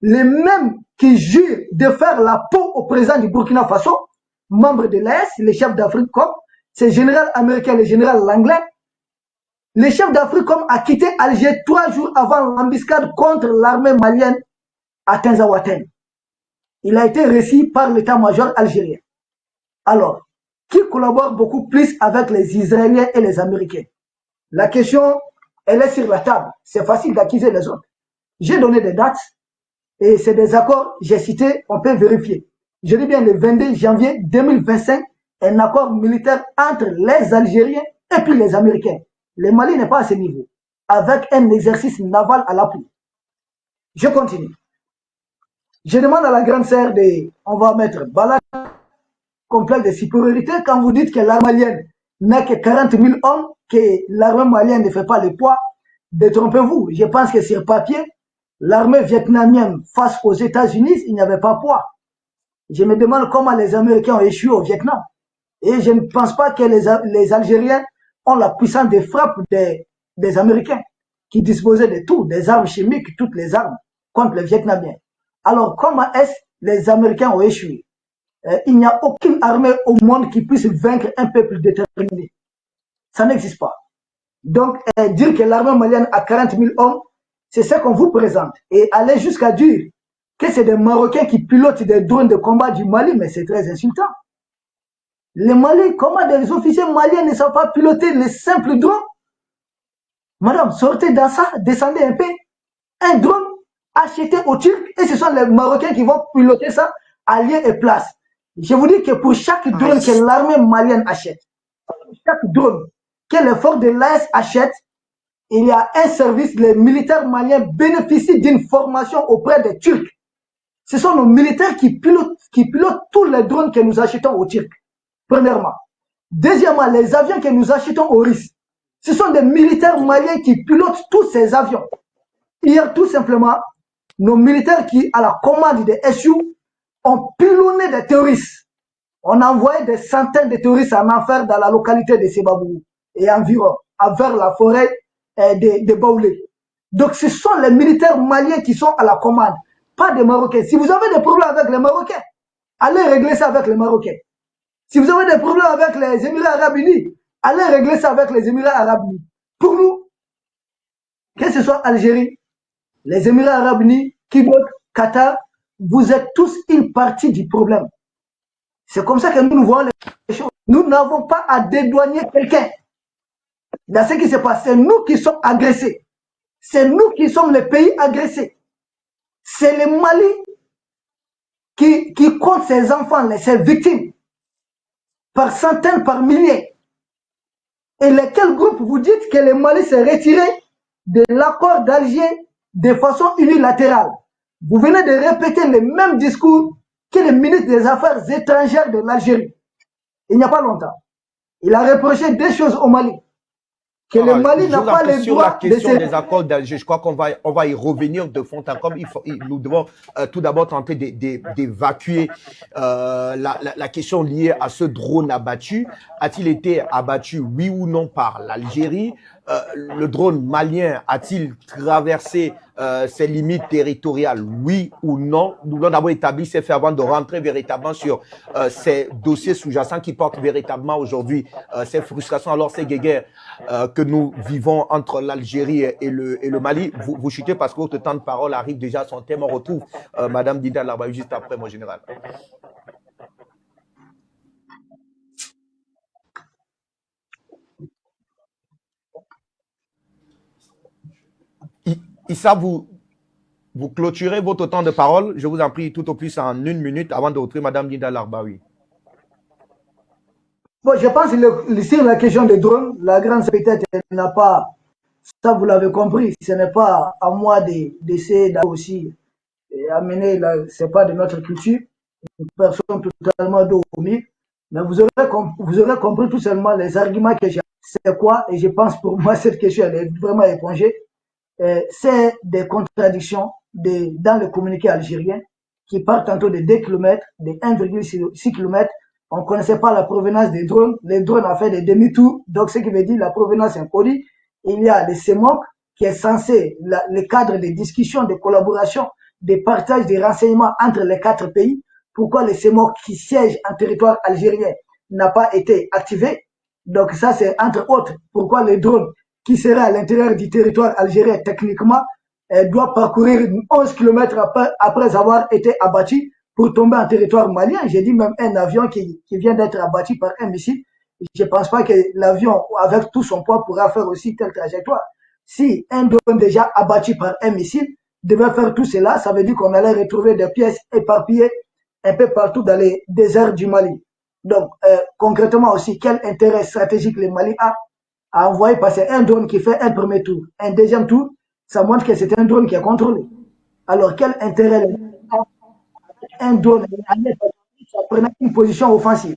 les mêmes qui jurent de faire la peau au président du Burkina Faso, membre de l'AS, les chefs d'Africom, c'est le général américain, le général Langlais. Le chef d'Africom a quitté Alger 3 jours avant l'embuscade contre l'armée malienne à Tinzaouaten. Il a été reçu par l'état-major algérien. Alors, qui collabore beaucoup plus avec les Israéliens et les Américains? La question, elle est sur la table. C'est facile d'accuser les autres. J'ai donné des dates et c'est des accords, j'ai cité, on peut vérifier. Je dis bien le 22 janvier 2025, un accord militaire entre les Algériens et puis les Américains. Le Mali n'est pas à ce niveau, avec un exercice naval à l'appui. Je continue. Je demande à la grande sœur de, on va mettre Balak, complexe de supériorité, quand vous dites que l'armée malienne n'a que 40 000 hommes, que l'armée malienne ne fait pas le poids, détrompez-vous. Je pense que sur papier, l'armée vietnamienne face aux États-Unis, il n'y avait pas poids. Je me demande comment les Américains ont échoué au Vietnam. Et je ne pense pas que les Algériens ont la puissance de frappe des Américains, qui disposaient de tout, des armes chimiques, toutes les armes, contre les Vietnamiens. Alors, comment est-ce que les Américains ont échoué? Il n'y a aucune armée au monde qui puisse vaincre un peuple déterminé. Ça n'existe pas. Donc, dire que l'armée malienne a 40 000 hommes, c'est ce qu'on vous présente. Et aller jusqu'à dire que c'est des Marocains qui pilotent des drones de combat du Mali, mais c'est très insultant. Les Mali, comment des officiers maliens ne savent pas piloter les simples drones? Madame, sortez dans ça, descendez un peu. Un drone acheté aux Turcs, et ce sont les Marocains qui vont piloter ça à lieu et place. Je vous dis que pour chaque drone que l'armée malienne achète, chaque drone que les forces de l'AS achètent, il y a un service, les militaires maliens bénéficient d'une formation auprès des Turcs. Ce sont nos militaires qui pilotent tous les drones que nous achetons aux Turcs, premièrement. Deuxièmement, les avions que nous achetons aux Russes, ce sont des militaires maliens qui pilotent tous ces avions. Hier, tout simplement, nos militaires qui, à la commande des SU, ont pilonné des terroristes. On a envoyé des centaines de terroristes en enfer dans la localité de Sebabou et environ, vers la forêt de Baoulé. Donc, ce sont les militaires maliens qui sont à la commande, pas des Marocains. Si vous avez des problèmes avec les Marocains, allez régler ça avec les Marocains. Si vous avez des problèmes avec les Émirats Arabes Unis, allez régler ça avec les Émirats Arabes Unis. Pour nous, que ce soit Algérie, les Émirats Arabes Unis, Québec, Qatar, vous êtes tous une partie du problème. C'est comme ça que nous voyons les choses. Nous n'avons pas à dédouaner quelqu'un. Dans ce qui se passe, c'est nous qui sommes agressés. C'est nous qui sommes les pays agressés. C'est le Mali qui compte ses enfants, ses victimes, par centaines, par milliers. Et lesquels groupes vous dites que le Mali s'est retiré de l'accord d'Alger de façon unilatérale? Vous venez de répéter le même discours que le ministre des Affaires étrangères de l'Algérie. Il n'y a pas longtemps. Il a reproché deux choses au Mali. Que le Mali n'a pas le droit la question des accords d'Alger, je crois qu'on va y revenir de fond en comble. Nous devons tout d'abord tenter d'évacuer la question liée à ce drone abattu. A-t-il été abattu, oui ou non, par l'Algérie? Le drone malien a-t-il traversé ses limites territoriales, oui ou non? Nous devons d'abord établir ces faits avant de rentrer véritablement sur ces dossiers sous-jacents qui portent véritablement aujourd'hui ces frustrations. Alors ces guéguerres que nous vivons entre l'Algérie et le Mali, vous chutez parce que votre temps de parole arrive déjà à son thème. On retrouve Madame Dida Larbaoui juste après, mon général. Issa, vous clôturez votre temps de parole. Je vous en prie, tout au plus en 1 minute avant de retrouver Madame Dida Larbaoui. Bon, je pense que sur la question des drones, la grande peut-être n'a pas, ça vous l'avez compris, ce n'est pas à moi d'essayer aussi amener, ce n'est pas de notre culture, une personne totalement dormie, mais vous aurez compris tout simplement les arguments que j'ai. C'est quoi? Et je pense pour moi, cette question, elle est vraiment épongée. C'est des contradictions dans le communiqué algérien qui partent tantôt de 2 km, de 1,6 km. On ne connaissait pas la provenance des drones. Les drones ont fait des demi-tours. Donc, ce qui veut dire la provenance inconnue. Il y a le CEMOC qui est censé, le cadre de discussion, de collaboration de partage des renseignements entre les 4 pays. Pourquoi le CEMOC qui siège en territoire algérien n'a pas été activé? Donc ça, c'est entre autres pourquoi les drones qui seraient à l'intérieur du territoire algérien techniquement doivent parcourir 11 km après avoir été abattus pour tomber en territoire malien. J'ai dit même un avion qui vient d'être abattu par un missile. Je ne pense pas que l'avion, avec tout son poids, pourra faire aussi telle trajectoire. Si un drone déjà abattu par un missile devait faire tout cela, ça veut dire qu'on allait retrouver des pièces éparpillées un peu partout dans les déserts du Mali. Donc, concrètement aussi, quel intérêt stratégique le Mali a à envoyer passer un drone qui fait un premier tour? Un deuxième tour, ça montre que c'est un drone qui est contrôlé. Alors, quel intérêt le Mali a un drone en prenant une position offensive?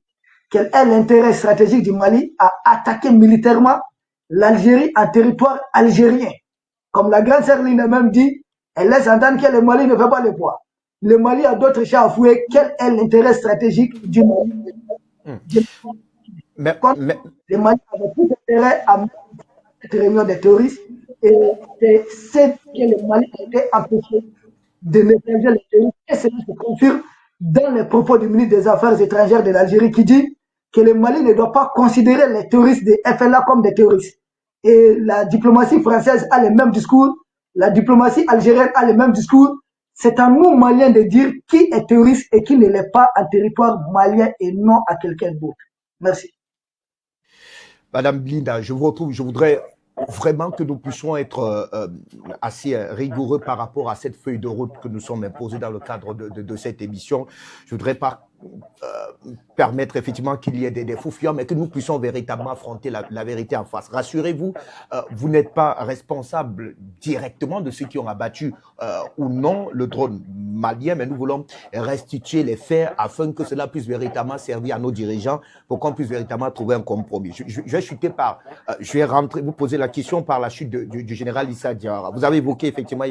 Quel est l'intérêt stratégique du Mali à attaquer militairement l'Algérie en territoire algérien? Comme la grande sœur Lina même dit, elle laisse entendre que le Mali ne fait pas le poids. Le Mali a d'autres chats à fouiller. Quel est l'intérêt stratégique du Mali? Le Mali avait tout intérêt à mettre cette réunion des terroristes et c'est que le Mali a été empêché de neutraliser les terroristes. Et cela se confirme dans les propos du ministre des Affaires étrangères de l'Algérie qui dit que le Mali ne doit pas considérer les terroristes de FLA comme des terroristes. Et la diplomatie française a le même discours, la diplomatie algérienne a le même discours. C'est à nous, Maliens, de dire qui est terroriste et qui ne l'est pas en territoire malien et non à quelqu'un d'autre. Merci. Madame Blinda, je vous retrouve. Je voudrais vraiment que nous puissions être assez rigoureux par rapport à cette feuille de route que nous sommes imposés dans le cadre de cette émission. Je voudrais pas permettre effectivement qu'il y ait des fous fuyants, mais que nous puissions véritablement affronter la vérité en face. Rassurez-vous, vous n'êtes pas responsable directement de ceux qui ont abattu ou non le drone malien, mais nous voulons restituer les faits afin que cela puisse véritablement servir à nos dirigeants pour qu'on puisse véritablement trouver un compromis. Je vais chuter je vais rentrer, vous poser la question par la chute du général Issa Diawara. Vous avez évoqué effectivement,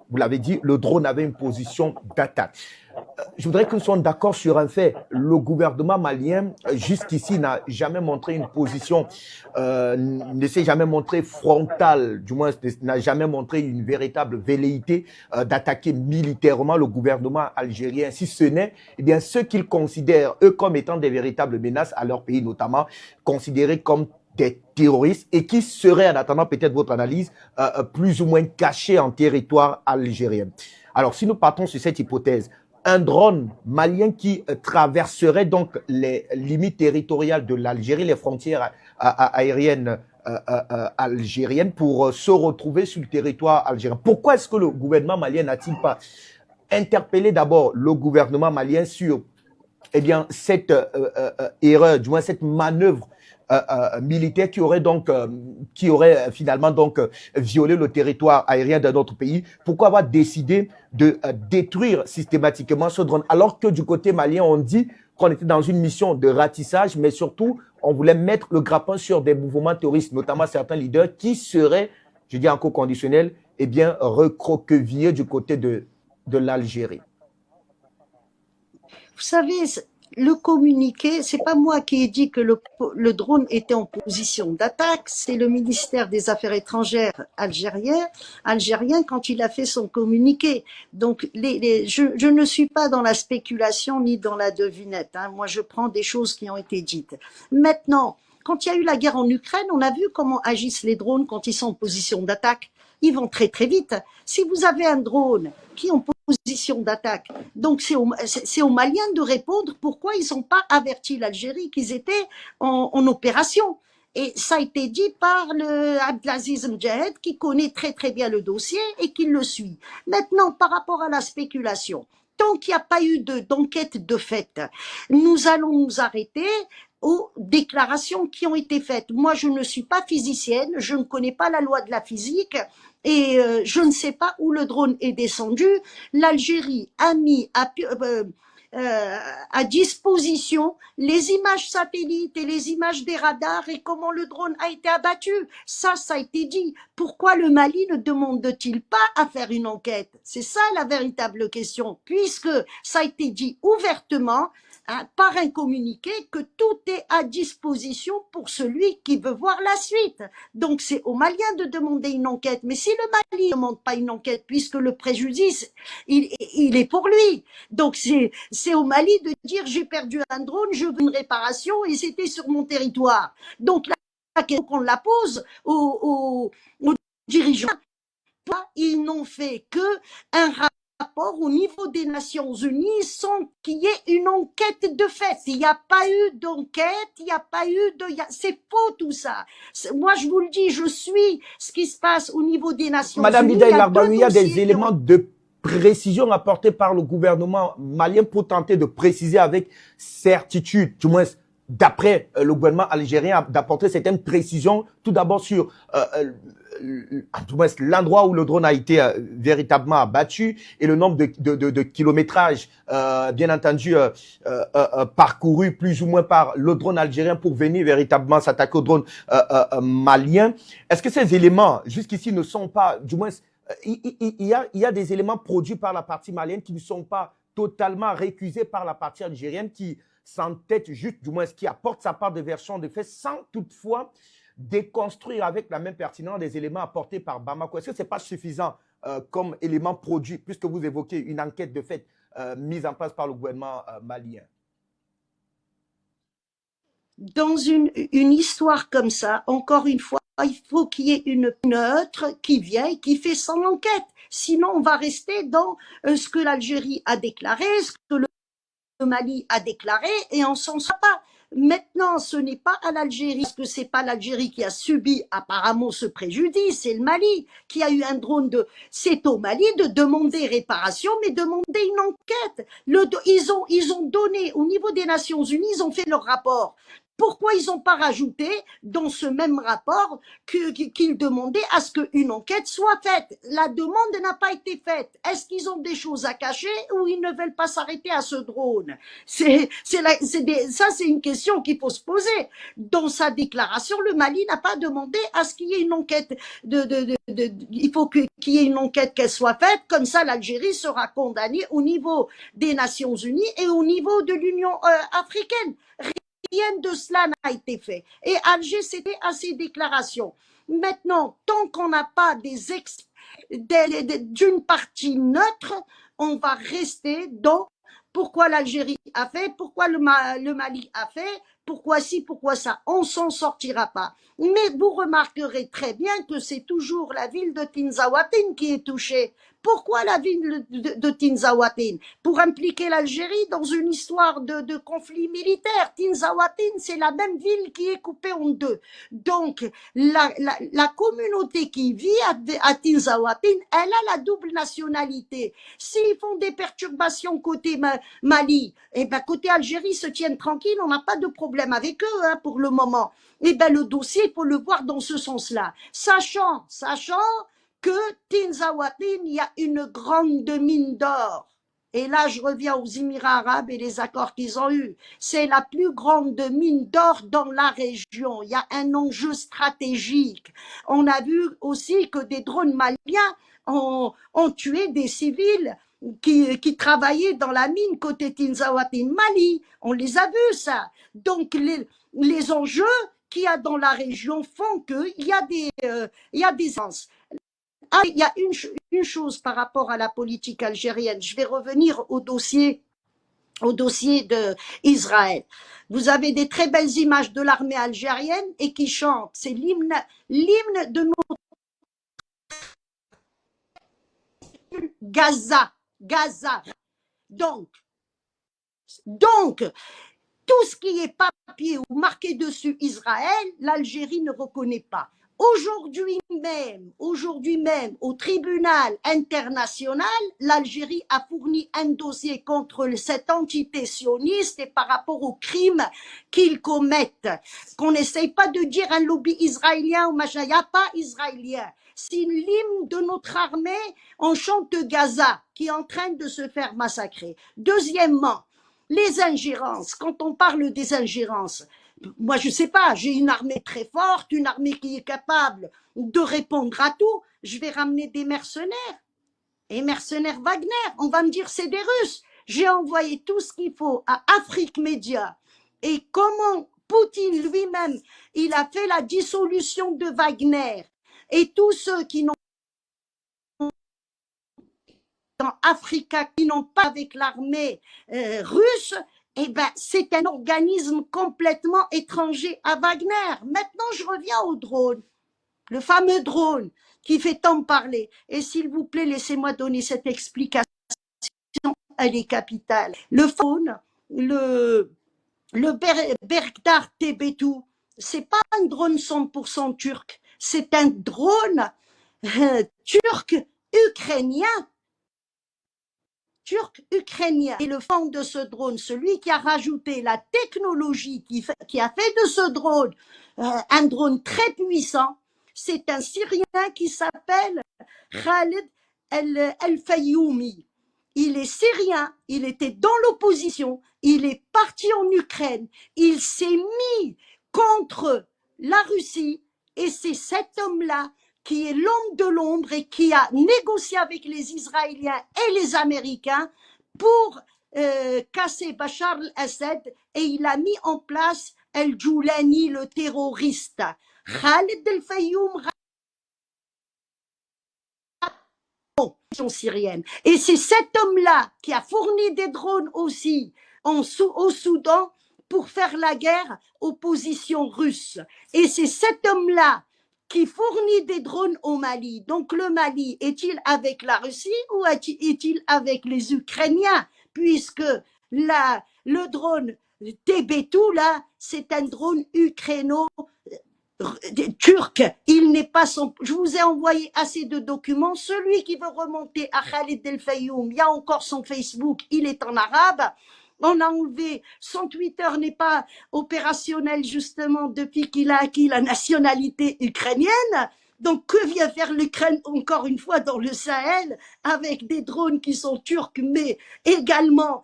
vous l'avez dit, le drone avait une position d'attaque. Je voudrais que nous soyons d'accord sur un fait. Le gouvernement malien, jusqu'ici, n'a jamais montré une position, ne s'est jamais montré frontale, du moins n'a jamais montré une véritable velléité d'attaquer militairement le gouvernement algérien. Si ce n'est, eh bien, ceux qu'ils considèrent, eux, comme étant des véritables menaces à leur pays, notamment considérés comme des terroristes et qui seraient, en attendant peut-être votre analyse, plus ou moins cachés en territoire algérien. Alors, si nous partons sur cette hypothèse, un drone malien qui traverserait donc les limites territoriales de l'Algérie, les frontières aériennes algériennes pour se retrouver sur le territoire algérien. Pourquoi est-ce que le gouvernement malien n'a-t-il pas interpellé d'abord le gouvernement malien sur cette erreur, du moins cette manœuvre militaire qui aurait finalement violé le territoire aérien d'un autre pays? Pourquoi avoir décidé de détruire systématiquement ce drone alors que du côté malien on dit qu'on était dans une mission de ratissage, mais surtout on voulait mettre le grappin sur des mouvements terroristes, notamment certains leaders qui seraient, je dis encore conditionnel, recroquevillés du côté de l'Algérie? Vous savez, le communiqué, c'est pas moi qui ai dit que le drone était en position d'attaque, c'est le ministère des Affaires étrangères algérien quand il a fait son communiqué. Donc, je ne suis pas dans la spéculation ni dans la devinette. Hein. Moi, je prends des choses qui ont été dites. Maintenant, quand il y a eu la guerre en Ukraine, on a vu comment agissent les drones quand ils sont en position d'attaque. Ils vont très très vite. Si vous avez un drone qui est en position d'attaque, donc c'est aux Maliens de répondre pourquoi ils n'ont pas averti l'Algérie qu'ils étaient en opération. Et ça a été dit par le Abdelaziz Mjahed qui connaît très très bien le dossier et qui le suit. Maintenant, par rapport à la spéculation, tant qu'il n'y a pas eu d'enquête de fait, nous allons nous arrêter aux déclarations qui ont été faites. Moi, je ne suis pas physicienne, je ne connais pas la loi de la physique et je ne sais pas où le drone est descendu. L'Algérie a mis à disposition les images satellites et les images des radars et comment le drone a été abattu. Ça a été dit. Pourquoi le Mali ne demande-t-il pas à faire une enquête? C'est ça la véritable question, puisque ça a été dit ouvertement, hein, par un communiqué, que tout est à disposition pour celui qui veut voir la suite. Donc c'est aux Maliens de demander une enquête. Mais si le Mali ne demande pas une enquête, puisque le préjudice, il est pour lui. Donc c'est au Mali de dire j'ai perdu un drone, je veux une réparation et c'était sur mon territoire. Donc la question qu'on la pose aux dirigeants, ils n'ont fait que un rapport au niveau des Nations Unies sans qu'il y ait une enquête de fait. Il n'y a pas eu d'enquête, il n'y a pas eu de... C'est faux tout ça. Moi je vous le dis, je suis ce qui se passe au niveau des Nations Madame Unies. Lida Larbaoui, il y a des éléments de précision apportés par le gouvernement malien pour tenter de préciser avec certitude, du moins d'après le gouvernement algérien, d'apporter certaines précisions, tout d'abord sur l'endroit où le drone a été véritablement abattu et le nombre de kilométrages, bien entendu, parcouru plus ou moins par le drone algérien pour venir véritablement s'attaquer au drone malien. Est-ce que ces éléments, jusqu'ici, ne sont pas, du moins, il y a des éléments produits par la partie malienne qui ne sont pas totalement récusés par la partie algérienne, qui s'entête juste, du moins, qui apporte sa part de version de fait, sans toutefois déconstruire avec la même pertinence des éléments apportés par Bamako. Est-ce que ce n'est pas suffisant comme élément produit, puisque vous évoquez une enquête de fait mise en place par le gouvernement malien? Dans une histoire comme ça, encore une fois, il faut qu'il y ait une neutre qui vient et qui fait son enquête. Sinon, on va rester dans ce que l'Algérie a déclaré, ce que le Mali a déclaré, et on s'en sort pas. Maintenant, ce n'est pas à l'Algérie, parce que c'est pas l'Algérie qui a subi apparemment ce préjudice, c'est le Mali qui a eu un drone de... C'est au Mali de demander réparation, mais demander une enquête. Ils ont donné, au niveau des Nations Unies, ils ont fait leur rapport. Pourquoi ils n'ont pas rajouté dans ce même rapport qu'ils demandaient à ce qu'une enquête soit faite? La demande n'a pas été faite. Est-ce qu'ils ont des choses à cacher ou ils ne veulent pas s'arrêter à ce drone? Ça, c'est une question qu'il faut se poser. Dans sa déclaration, le Mali n'a pas demandé à ce qu'il y ait une enquête. Il faut qu'il y ait une enquête qu'elle soit faite. Comme ça, l'Algérie sera condamnée au niveau des Nations Unies et au niveau de l'Union africaine. Rien de cela n'a été fait. Et Alger, c'était à ses déclarations. Maintenant, tant qu'on n'a pas d'une partie neutre, on va rester dans pourquoi l'Algérie a fait, pourquoi le Mali a fait, pourquoi ci, pourquoi ça. On s'en sortira pas. Mais vous remarquerez très bien que c'est toujours la ville de Tinzaouatine qui est touchée. Pourquoi la ville de Tinzaouatine? Pour impliquer l'Algérie dans une histoire de conflit militaire. Tinzaouatine, c'est la même ville qui est coupée en deux. Donc, la communauté qui vit à Tinzaouatine, elle a la double nationalité. S'ils font des perturbations côté Mali, et ben côté Algérie se tiennent tranquilles, on n'a pas de problème avec eux hein, pour le moment. Et ben le dossier, il faut le voir dans ce sens-là. Sachant que Tinzaouatine, il y a une grande mine d'or. Et là, je reviens aux Émirats arabes et les accords qu'ils ont eus. C'est la plus grande mine d'or dans la région. Il y a un enjeu stratégique. On a vu aussi que des drones maliens ont tué des civils qui travaillaient dans la mine côté Tinzaouatine Mali. On les a vus, ça. Donc, les enjeux qu'il y a dans la région font qu'il y a des sens. Ah, il y a une chose par rapport à la politique algérienne. Je vais revenir au dossier d'Israël. Vous avez des très belles images de l'armée algérienne et qui chantent. C'est l'hymne de notre Gaza. Donc, tout ce qui est papier ou marqué dessus Israël, l'Algérie ne reconnaît pas. Aujourd'hui même, au tribunal international, l'Algérie a fourni un dossier contre cette entité sioniste et par rapport aux crimes qu'ils commettent. Qu'on n'essaye pas de dire un lobby israélien ou machin, il n'y a pas israélien. C'est l'hymne de notre armée, on chante Gaza, qui est en train de se faire massacrer. Deuxièmement, Les ingérences, quand on parle des ingérences, moi je sais pas, j'ai une armée très forte, une armée qui est capable de répondre à tout, je vais ramener des mercenaires. Et mercenaires Wagner, on va me dire c'est des Russes. J'ai envoyé tout ce qu'il faut à Afrique Média. Et comment Poutine lui-même, il a fait la dissolution de Wagner. Et tous ceux qui n'ont dans Africa, qui n'ont pas avec l'armée russe, eh ben, c'est un organisme complètement étranger à Wagner. Maintenant, je reviens au drone, le fameux drone qui fait tant parler. Et s'il vous plaît, laissez-moi donner cette explication, elle est capitale. Le phone, le Bergdar TB2, c'est pas un drone 100% turc, c'est un drone turc-ukrainien. Turc-ukrainien. Et le fond de ce drone, celui qui a rajouté la technologie qui a fait de ce drone un drone très puissant, c'est un Syrien qui s'appelle Khalid El-Fayoumi. Il est syrien, il était dans l'opposition, il est parti en Ukraine, il s'est mis contre la Russie et c'est cet homme-là qui est l'homme de l'ombre et qui a négocié avec les Israéliens et les Américains pour casser Bachar al-Assad et il a mis en place El-Joulani, le terroriste. Khalid El-Fayoum, syrienne. Et c'est cet homme-là qui a fourni des drones aussi au Soudan pour faire la guerre aux positions russes. Et c'est cet homme-là qui fournit des drones au Mali. Donc le Mali, est-il avec la Russie ou est-il avec les Ukrainiens? Puisque le drone TB2, là, c'est un drone ukraino turc, il n'est pas son. Je vous ai envoyé assez de documents. Celui qui veut remonter à Khalid El Fayoum, il y a encore son Facebook, il est en arabe. On a enlevé, son Twitter n'est pas opérationnel justement depuis qu'il a acquis la nationalité ukrainienne. Donc que vient faire l'Ukraine encore une fois dans le Sahel avec des drones qui sont turcs mais également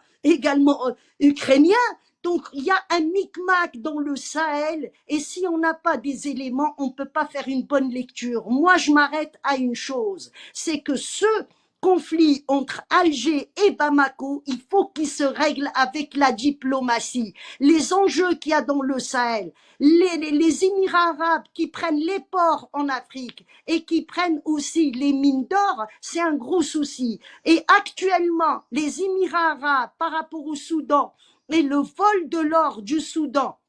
ukrainiens? Donc, il y a un micmac dans le Sahel et si on n'a pas des éléments, on ne peut pas faire une bonne lecture. Moi, je m'arrête à une chose, c'est que ce conflit entre Alger et Bamako, il faut qu'il se règle avec la diplomatie. Les enjeux qu'il y a dans le Sahel, les Émirats arabes qui prennent les ports en Afrique et qui prennent aussi les mines d'or, c'est un gros souci. Et actuellement, les Émirats arabes par rapport au Soudan, et le vol de l'or du Soudan,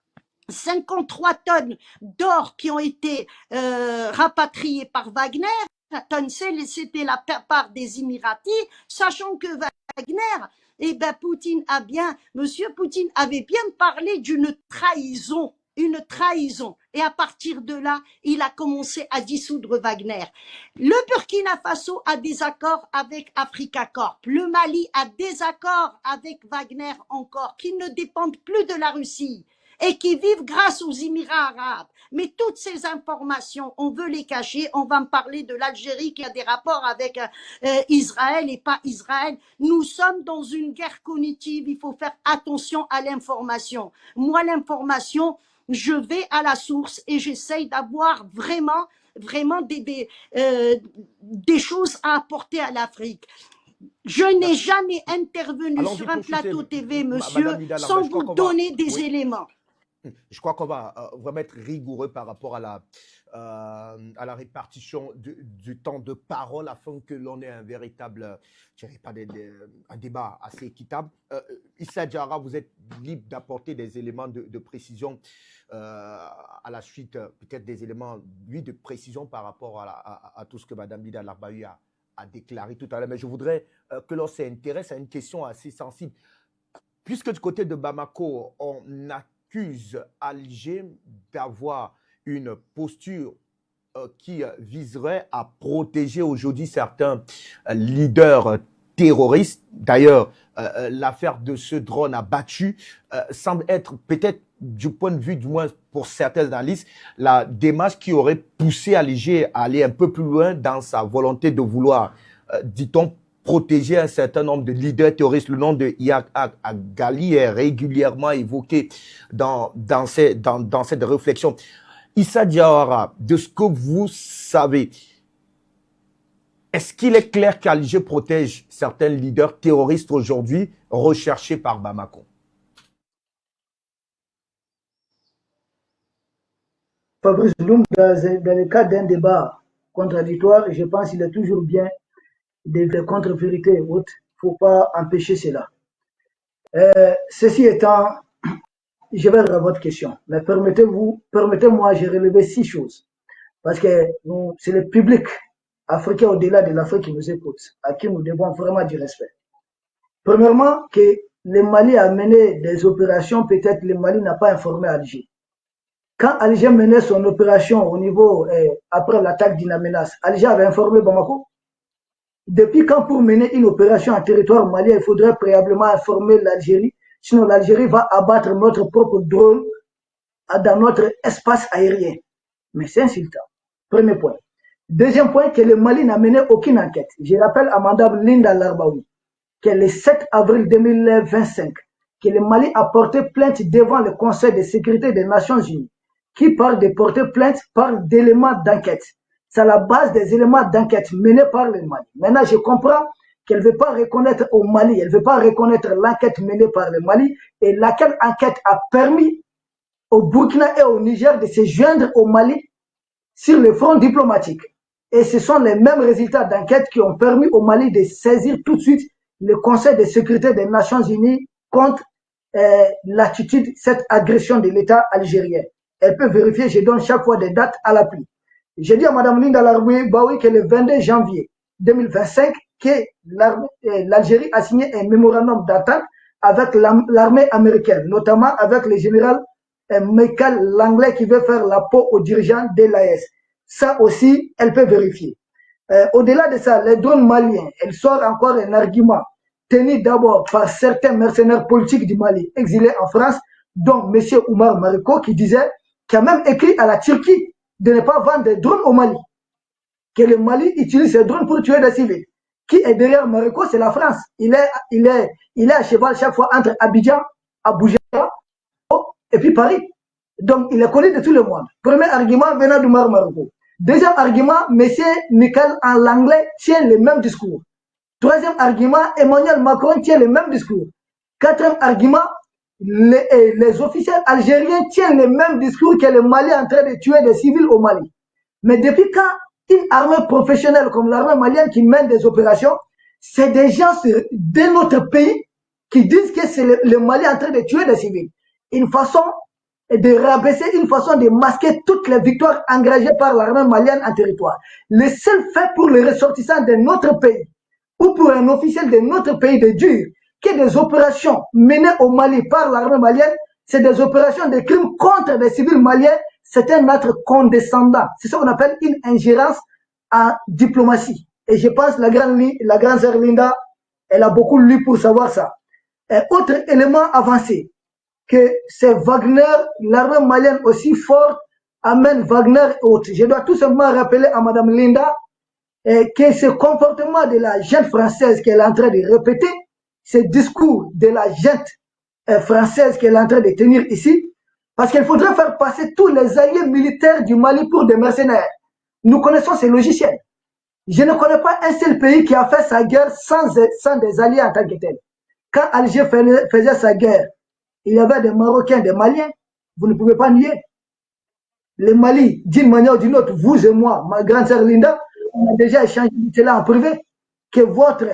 53 tonnes d'or qui ont été rapatriées par Wagner, c'était la part des Émiratis, sachant que Wagner, eh ben Monsieur Poutine avait bien parlé d'une trahison. Une trahison. Et à partir de là, il a commencé à dissoudre Wagner. Le Burkina Faso a des accords avec Africa Corp. Le Mali a des accords avec Wagner encore, qui ne dépendent plus de la Russie et qui vivent grâce aux Émirats arabes. Mais toutes ces informations, on veut les cacher. On va me parler de l'Algérie qui a des rapports avec Israël et pas Israël. Nous sommes dans une guerre cognitive. Il faut faire attention à l'information. Moi, l'information, je vais à la source et j'essaye d'avoir vraiment des choses à apporter à l'Afrique. Je n'ai jamais intervenu sur un plateau TV, monsieur, sans vous donner des éléments. Je crois qu'on va vraiment être rigoureux par rapport à la répartition du temps de parole afin que l'on ait un véritable, je dirais pas un débat assez équitable. Issa Diarra, vous êtes libre d'apporter des éléments de précision à la suite, peut-être des éléments, oui, de précision par rapport à tout ce que Mme Lida Larbaoui a déclaré tout à l'heure. Mais je voudrais que l'on s'intéresse à une question assez sensible. Puisque du côté de Bamako, on accuse Alger d'avoir une posture qui viserait à protéger aujourd'hui certains leaders terroristes. D'ailleurs, l'affaire de ce drone abattu semble être peut-être, du point de vue du moins pour certaines analystes, la démarche qui aurait poussé Alger à aller un peu plus loin dans sa volonté de vouloir, dit-on, protéger un certain nombre de leaders terroristes. Le nom de Iyad Ghali est régulièrement évoqué dans cette réflexion. Issa Diawara, de ce que vous savez, est-ce qu'il est clair qu'Alger protège certains leaders terroristes aujourd'hui recherchés par Bamako? Fabrice Loum, dans le cadre d'un débat contradictoire, je pense qu'il est toujours bien des contre-vérités et autres. Il ne faut pas empêcher cela. Ceci étant, je vais à votre question. Mais permettez-moi, j'ai relevé 6 choses. Parce que c'est le public africain au-delà de l'Afrique qui nous écoute, à qui nous devons vraiment du respect. Premièrement, que le Mali a mené des opérations, peut-être le Mali n'a pas informé Alger. Quand Alger menait son opération au niveau, après l'attaque d'Inamenas, Alger avait informé Bamako. Depuis quand pour mener une opération en territoire malien, il faudrait préalablement informer l'Algérie, sinon l'Algérie va abattre notre propre drone dans notre espace aérien. Mais c'est insultant. Premier point. Deuxième point, que le Mali n'a mené aucune enquête. Je rappelle à Mme Linda Larbaoui que le 7 avril 2025, que le Mali a porté plainte devant le Conseil de sécurité des Nations Unies, qui parle de porter plainte par d'éléments d'enquête. C'est à la base des éléments d'enquête menés par le Mali. Maintenant, je comprends qu'elle ne veut pas reconnaître au Mali, elle ne veut pas reconnaître l'enquête menée par le Mali, et laquelle enquête a permis au Burkina et au Niger de se joindre au Mali sur le front diplomatique. Et ce sont les mêmes résultats d'enquête qui ont permis au Mali de saisir tout de suite le Conseil de sécurité des Nations Unies contre l'attitude, cette agression de l'État algérien. Elle peut vérifier, je donne chaque fois des dates à l'appui. J'ai dit à Mme Linda Larbaoui que le 22 janvier 2025, que l'Algérie a signé un mémorandum d'entente avec l'armée américaine, notamment avec le général Michael Langley qui veut faire la peau aux dirigeants de l'AES. Ça aussi, elle peut vérifier. Au-delà de ça, les drones maliens, elle sort encore un argument tenu d'abord par certains mercenaires politiques du Mali exilés en France, dont M. Oumar Mariko qui a même écrit à la Turquie de ne pas vendre des drones au Mali. Que le Mali utilise ces drones pour tuer des civils. Qui est derrière Mariko? C'est la France. Il est à cheval chaque fois entre Abidjan, Abuja et puis Paris. Donc, il est connu de tout le monde. Premier argument venant d'Oumar Mariko. Deuxième argument, M. Michael Langley tient le même discours. Troisième argument, Emmanuel Macron tient le même discours. Quatrième argument, les officiels algériens tiennent le même discours que le Mali est en train de tuer des civils au Mali. Mais depuis quand une armée professionnelle comme l'armée malienne qui mène des opérations, c'est des gens de notre pays qui disent que c'est le Mali en train de tuer des civils. Une façon de rabaisser, une façon de masquer toutes les victoires engagées par l'armée malienne en territoire. Le seul fait pour les ressortissants de notre pays ou pour un officiel de notre pays de dire que des opérations menées au Mali par l'armée malienne, c'est des opérations de crimes contre des civils maliens, c'est un acte condescendant. C'est ce qu'on appelle une ingérence en diplomatie. Et je pense que la grande sœur Linda, elle a beaucoup lu pour savoir ça. Un autre élément avancé, que c'est Wagner, l'armée malienne aussi forte, amène Wagner et autres. Je dois tout simplement rappeler à Mme Linda que ce comportement de la junte française qu'elle est en train de répéter, ce discours de la junte française qu'elle est en train de tenir ici, parce qu'il faudrait faire passer tous les alliés militaires du Mali pour des mercenaires. Nous connaissons ces logiciels. Je ne connais pas un seul pays qui a fait sa guerre sans des alliés en tant que tel. Quand Alger faisait sa guerre, il y avait des Marocains, des Maliens. Vous ne pouvez pas nier. Le Mali, d'une manière ou d'une autre, vous et moi, ma grande sœur Linda, on a déjà échangé cela en privé, que votre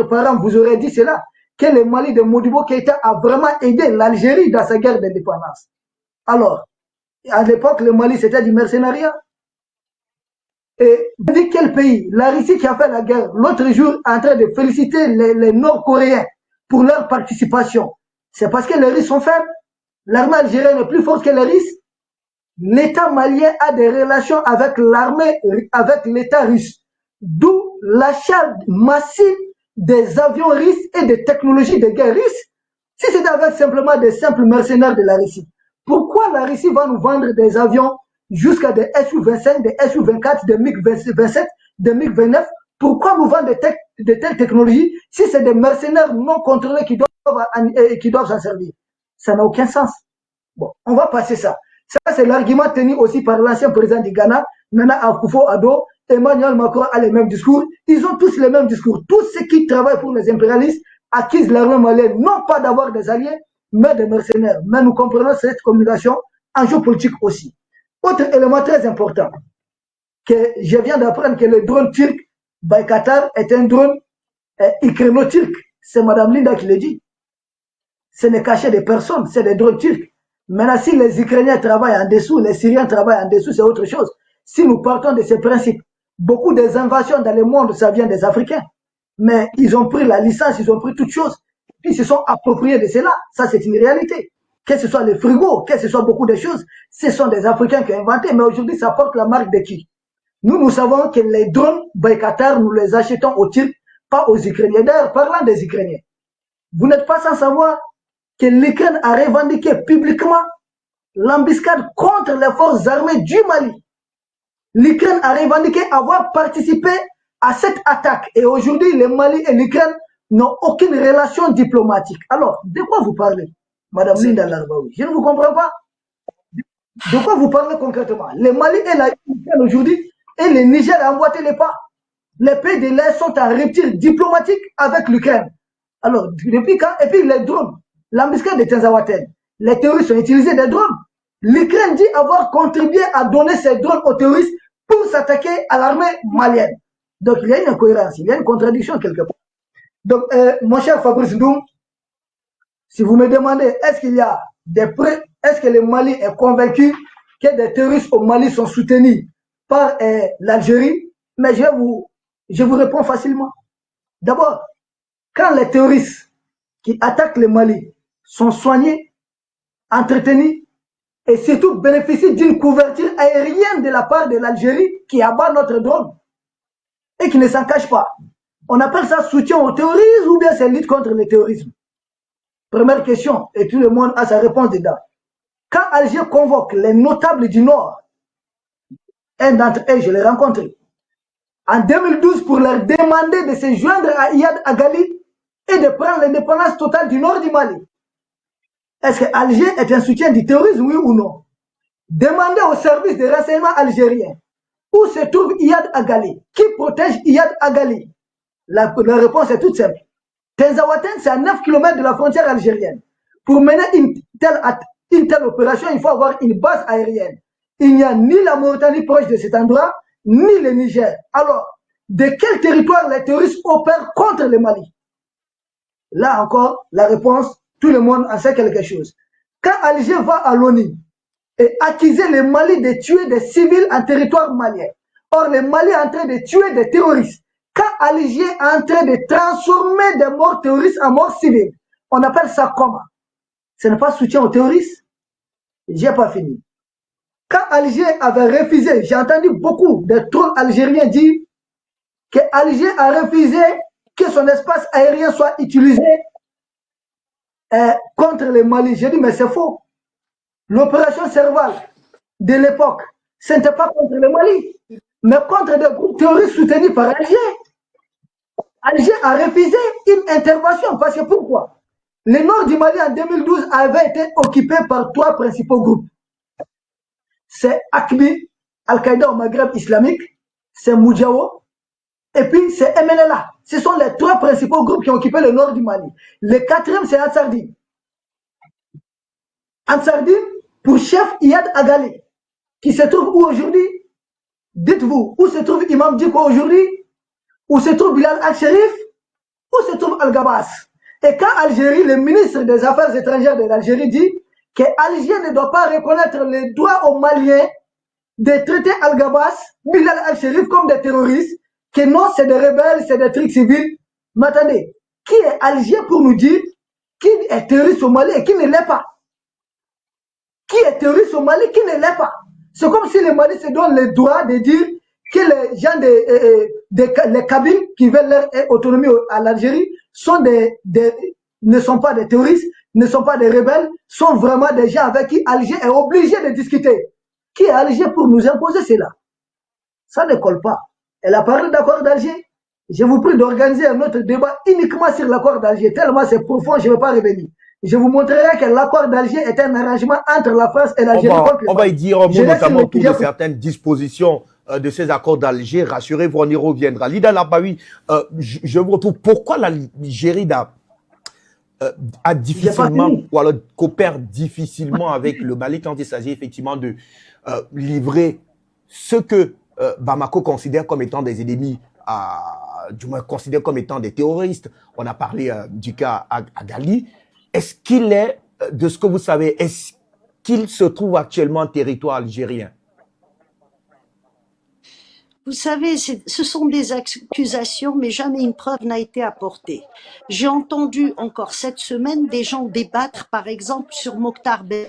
parent vous aurait dit cela, que le Mali de Modibo Keïta a vraiment aidé l'Algérie dans sa guerre d'indépendance. Alors, à l'époque, le Mali, c'était du mercenariat. Et dit quel pays? La Russie qui a fait la guerre, l'autre jour, en train de féliciter les Nord-Coréens pour leur participation. C'est parce que les Russes sont faibles. L'armée algérienne est plus forte que les Russes. L'État malien a des relations avec l'armée, avec l'État russe. D'où l'achat massif des avions russes et des technologies de guerre russes. Si c'était avec simplement des simples mercenaires de la Russie, pourquoi la Russie va nous vendre des avions jusqu'à des Su-25, des Su-24, des MiG-27, des MiG-29? Pourquoi nous vendre des de telles technologies si c'est des mercenaires non contrôlés qui doivent s'en servir? Ça n'a aucun sens. Bon, on va passer ça. Ça, c'est l'argument tenu aussi par l'ancien président du Ghana, Nana Akufo-Addo. Emmanuel Macron a les mêmes discours. Ils ont tous les mêmes discours. Tous ceux qui travaillent pour les impérialistes acquisent l'armée malienne, non pas d'avoir des alliés, mais des mercenaires. Mais nous comprenons cette communication en géopolitique aussi. Autre élément très important, que je viens d'apprendre que le drone turc Bayraktar est un drone ukraino-turc. C'est Mme Linda qui le dit. Ce n'est caché de personne, c'est des drones turcs. Maintenant, si les Ukrainiens travaillent en dessous, les Syriens travaillent en dessous, c'est autre chose. Si nous partons de ces principes, beaucoup des invasions dans le monde, ça vient des Africains. Mais ils ont pris la licence, ils ont pris toutes choses. Puis ils se sont appropriés de cela. Ça, c'est une réalité. Que ce soit les frigos, que ce soit beaucoup de choses, ce sont des Africains qui ont inventé. Mais aujourd'hui, ça porte la marque de qui? Nous savons que les drones Bayraktar, nous les achetons aux Turcs, pas aux Ukrainiens. D'ailleurs, parlant des Ukrainiens, vous n'êtes pas sans savoir que l'Ukraine a revendiqué publiquement l'embuscade contre les forces armées du Mali. L'Ukraine a revendiqué avoir participé à cette attaque. Et aujourd'hui, le Mali et l'Ukraine n'ont aucune relation diplomatique. Alors, de quoi vous parlez, Madame Linda Larbaoui? Je ne vous comprends pas. De quoi vous parlez concrètement? Le Mali et l'Ukraine aujourd'hui, et le Niger a emboîté les pas. Les pays de l'Est sont en rupture diplomatique avec l'Ukraine. Alors, depuis quand? Et puis les drones, l'embuscade de Tinzawaten, les terroristes ont utilisé des drones. L'Ukraine dit avoir contribué à donner ces drones aux terroristes pour s'attaquer à l'armée malienne. Donc, il y a une incohérence, il y a une contradiction quelque part. Donc, mon cher Fabrice Ndoum, si vous me demandez, est-ce qu'il y a des preuves, est-ce que le Mali est convaincu que des terroristes au Mali sont soutenus par l'Algérie? Mais je vous réponds facilement. D'abord, quand les terroristes qui attaquent le Mali sont soignés, entretenus et surtout bénéficient d'une couverture aérienne de la part de l'Algérie qui abat notre drone et qui ne s'en cache pas, on appelle ça soutien au terrorisme ou bien c'est lutte contre le terrorisme? Première question, et tout le monde a sa réponse dedans. Quand Alger convoque les notables du Nord, un d'entre eux, je l'ai rencontré, en 2012 pour leur demander de se joindre à Iyad Agali et de prendre l'indépendance totale du nord du Mali. Est-ce que Alger est un soutien du terrorisme, oui ou non? Demandez au service de renseignement algérien où se trouve Iyad Agali, qui protège Iyad Agali. La réponse est toute simple. Tinzawaten, c'est à 9 km de la frontière algérienne. Pour mener une telle opération, il faut avoir une base aérienne. Il n'y a ni la Mauritanie proche de cet endroit, ni le Niger. Alors, de quel territoire les terroristes opèrent contre le Mali? Là encore, la réponse, tout le monde en sait quelque chose. Quand Alger va à l'ONU et accuser le Mali de tuer des civils en territoire malien, or le Mali est en train de tuer des terroristes, quand Alger est en train de transformer des morts terroristes en morts civils, on appelle ça comment? Ce n'est pas soutien aux terroristes? J'ai pas fini. Quand Alger avait refusé, j'ai entendu beaucoup de trolls algériens dire que Alger a refusé que son espace aérien soit utilisé contre le Mali. J'ai dit, mais c'est faux. L'opération Serval de l'époque, ce n'était pas contre le Mali, mais contre des groupes terroristes soutenus par Alger. Alger a refusé une intervention parce que pourquoi? Le nord du Mali en 2012 avait été occupé par 3 principaux groupes. C'est AQMI, Al-Qaïda au Maghreb islamique, c'est Moudjaou, et puis c'est MNLA. Ce sont les 3 principaux groupes qui ont occupé le nord du Mali. Le 4e, c'est Ansardine. Ansardine, pour chef Iyad Agali, qui se trouve où aujourd'hui? Dites-vous, où se trouve Imam Diko aujourd'hui? Où se trouve Bilal Al-Sherif? Où se trouve Al-Gabas? Et quand Algérie, le ministre des Affaires étrangères de l'Algérie dit que Alger ne doit pas reconnaître le droit aux Maliens de traiter Al-Gabas, Bilal Al-Sherif comme des terroristes, que non, c'est des rebelles, c'est des trucs civils. Mais attendez, qui est Alger pour nous dire qui est terroriste au Mali et qui ne l'est pas? Qui est terroriste au Mali, qui ne l'est pas? C'est comme si le Mali se donne le droit de dire que les gens les cabines qui veulent leur autonomie à l'Algérie ne sont pas des terroristes, ne sont pas des rebelles, sont vraiment des gens avec qui Alger est obligé de discuter. Qui est Alger pour nous imposer cela? Ça ne colle pas. Elle a parlé d'accord d'Alger. Je vous prie d'organiser un autre débat uniquement sur l'accord d'Alger, tellement c'est profond, je ne vais pas revenir. Je vous montrerai que l'accord d'Alger est un arrangement entre la France et l'Algérie. On va y dire un mot notamment autour de certaines dispositions de ces accords d'Alger. Rassurez-vous, on y reviendra. Lida Labaoui, je vous retrouve. Pourquoi l'Algérie a difficilement, ou alors coopère difficilement avec le Mali quand il s'agit effectivement de livrer ce que Bamako considère comme étant des ennemis, du moins considère comme étant des terroristes. On a parlé du cas Agali. Est-ce qu'il est, de ce que vous savez, est-ce qu'il se trouve actuellement en territoire algérien? Vous savez, ce sont des accusations, mais jamais une preuve n'a été apportée. J'ai entendu encore cette semaine des gens débattre, par exemple, sur Mokhtar Ben.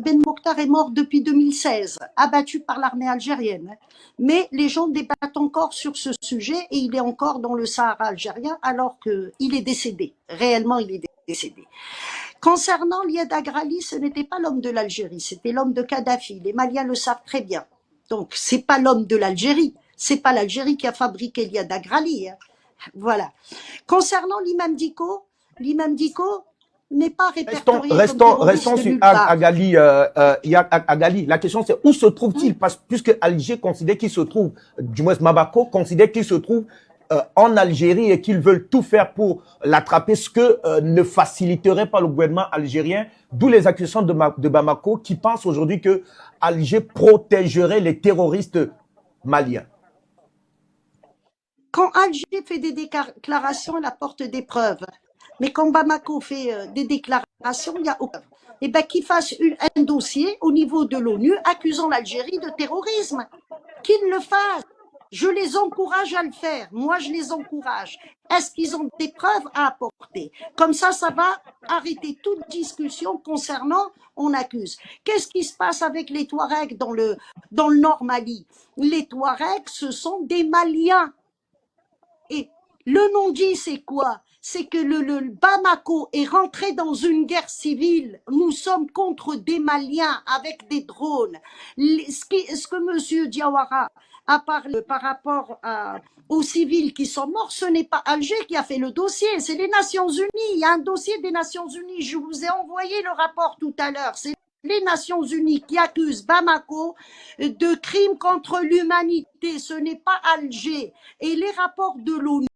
Ben Mokhtar est mort depuis 2016, abattu par l'armée algérienne. Mais les gens débattent encore sur ce sujet et il est encore dans le Sahara algérien alors qu'il est décédé. Réellement, il est décédé. Concernant Lied Agrali, ce n'était pas l'homme de l'Algérie, c'était l'homme de Kadhafi. Les Maliens le savent très bien. Donc, c'est pas l'homme de l'Algérie. C'est pas l'Algérie qui a fabriqué Lied Agrali. Hein. Voilà. Concernant l'imam Dicko n'est pas répertorié restons sur Agali. Agali. La question c'est où se trouve-t-il? Puisque Alger considère qu'il se trouve, du moins Bamako considère qu'il se trouve en Algérie et qu'ils veulent tout faire pour l'attraper, ce que ne faciliterait pas le gouvernement algérien, d'où les accusations de Bamako qui pensent aujourd'hui que Alger protégerait les terroristes maliens. Quand Alger fait des déclarations, elle apporte des preuves. Mais quand Bamako fait des déclarations, il n'y a aucun. Eh bien, qu'il fasse un dossier au niveau de l'ONU accusant l'Algérie de terrorisme. Qu'ils le fassent. Je les encourage à le faire. Moi, je les encourage. Est-ce qu'ils ont des preuves à apporter? Comme ça va arrêter toute discussion concernant on accuse. Qu'est-ce qui se passe avec les Touaregs dans le Nord Mali? Les Touaregs, ce sont des Maliens. Et le non-dit, c'est quoi? C'est que le Bamako est rentré dans une guerre civile. Nous sommes contre des Maliens avec des drones. Ce que M. Diawara a parlé par rapport aux civils qui sont morts, ce n'est pas Alger qui a fait le dossier, c'est les Nations Unies. Il y a un dossier des Nations Unies. Je vous ai envoyé le rapport tout à l'heure. C'est les Nations Unies qui accusent Bamako de crimes contre l'humanité. Ce n'est pas Alger. Et les rapports de l'ONU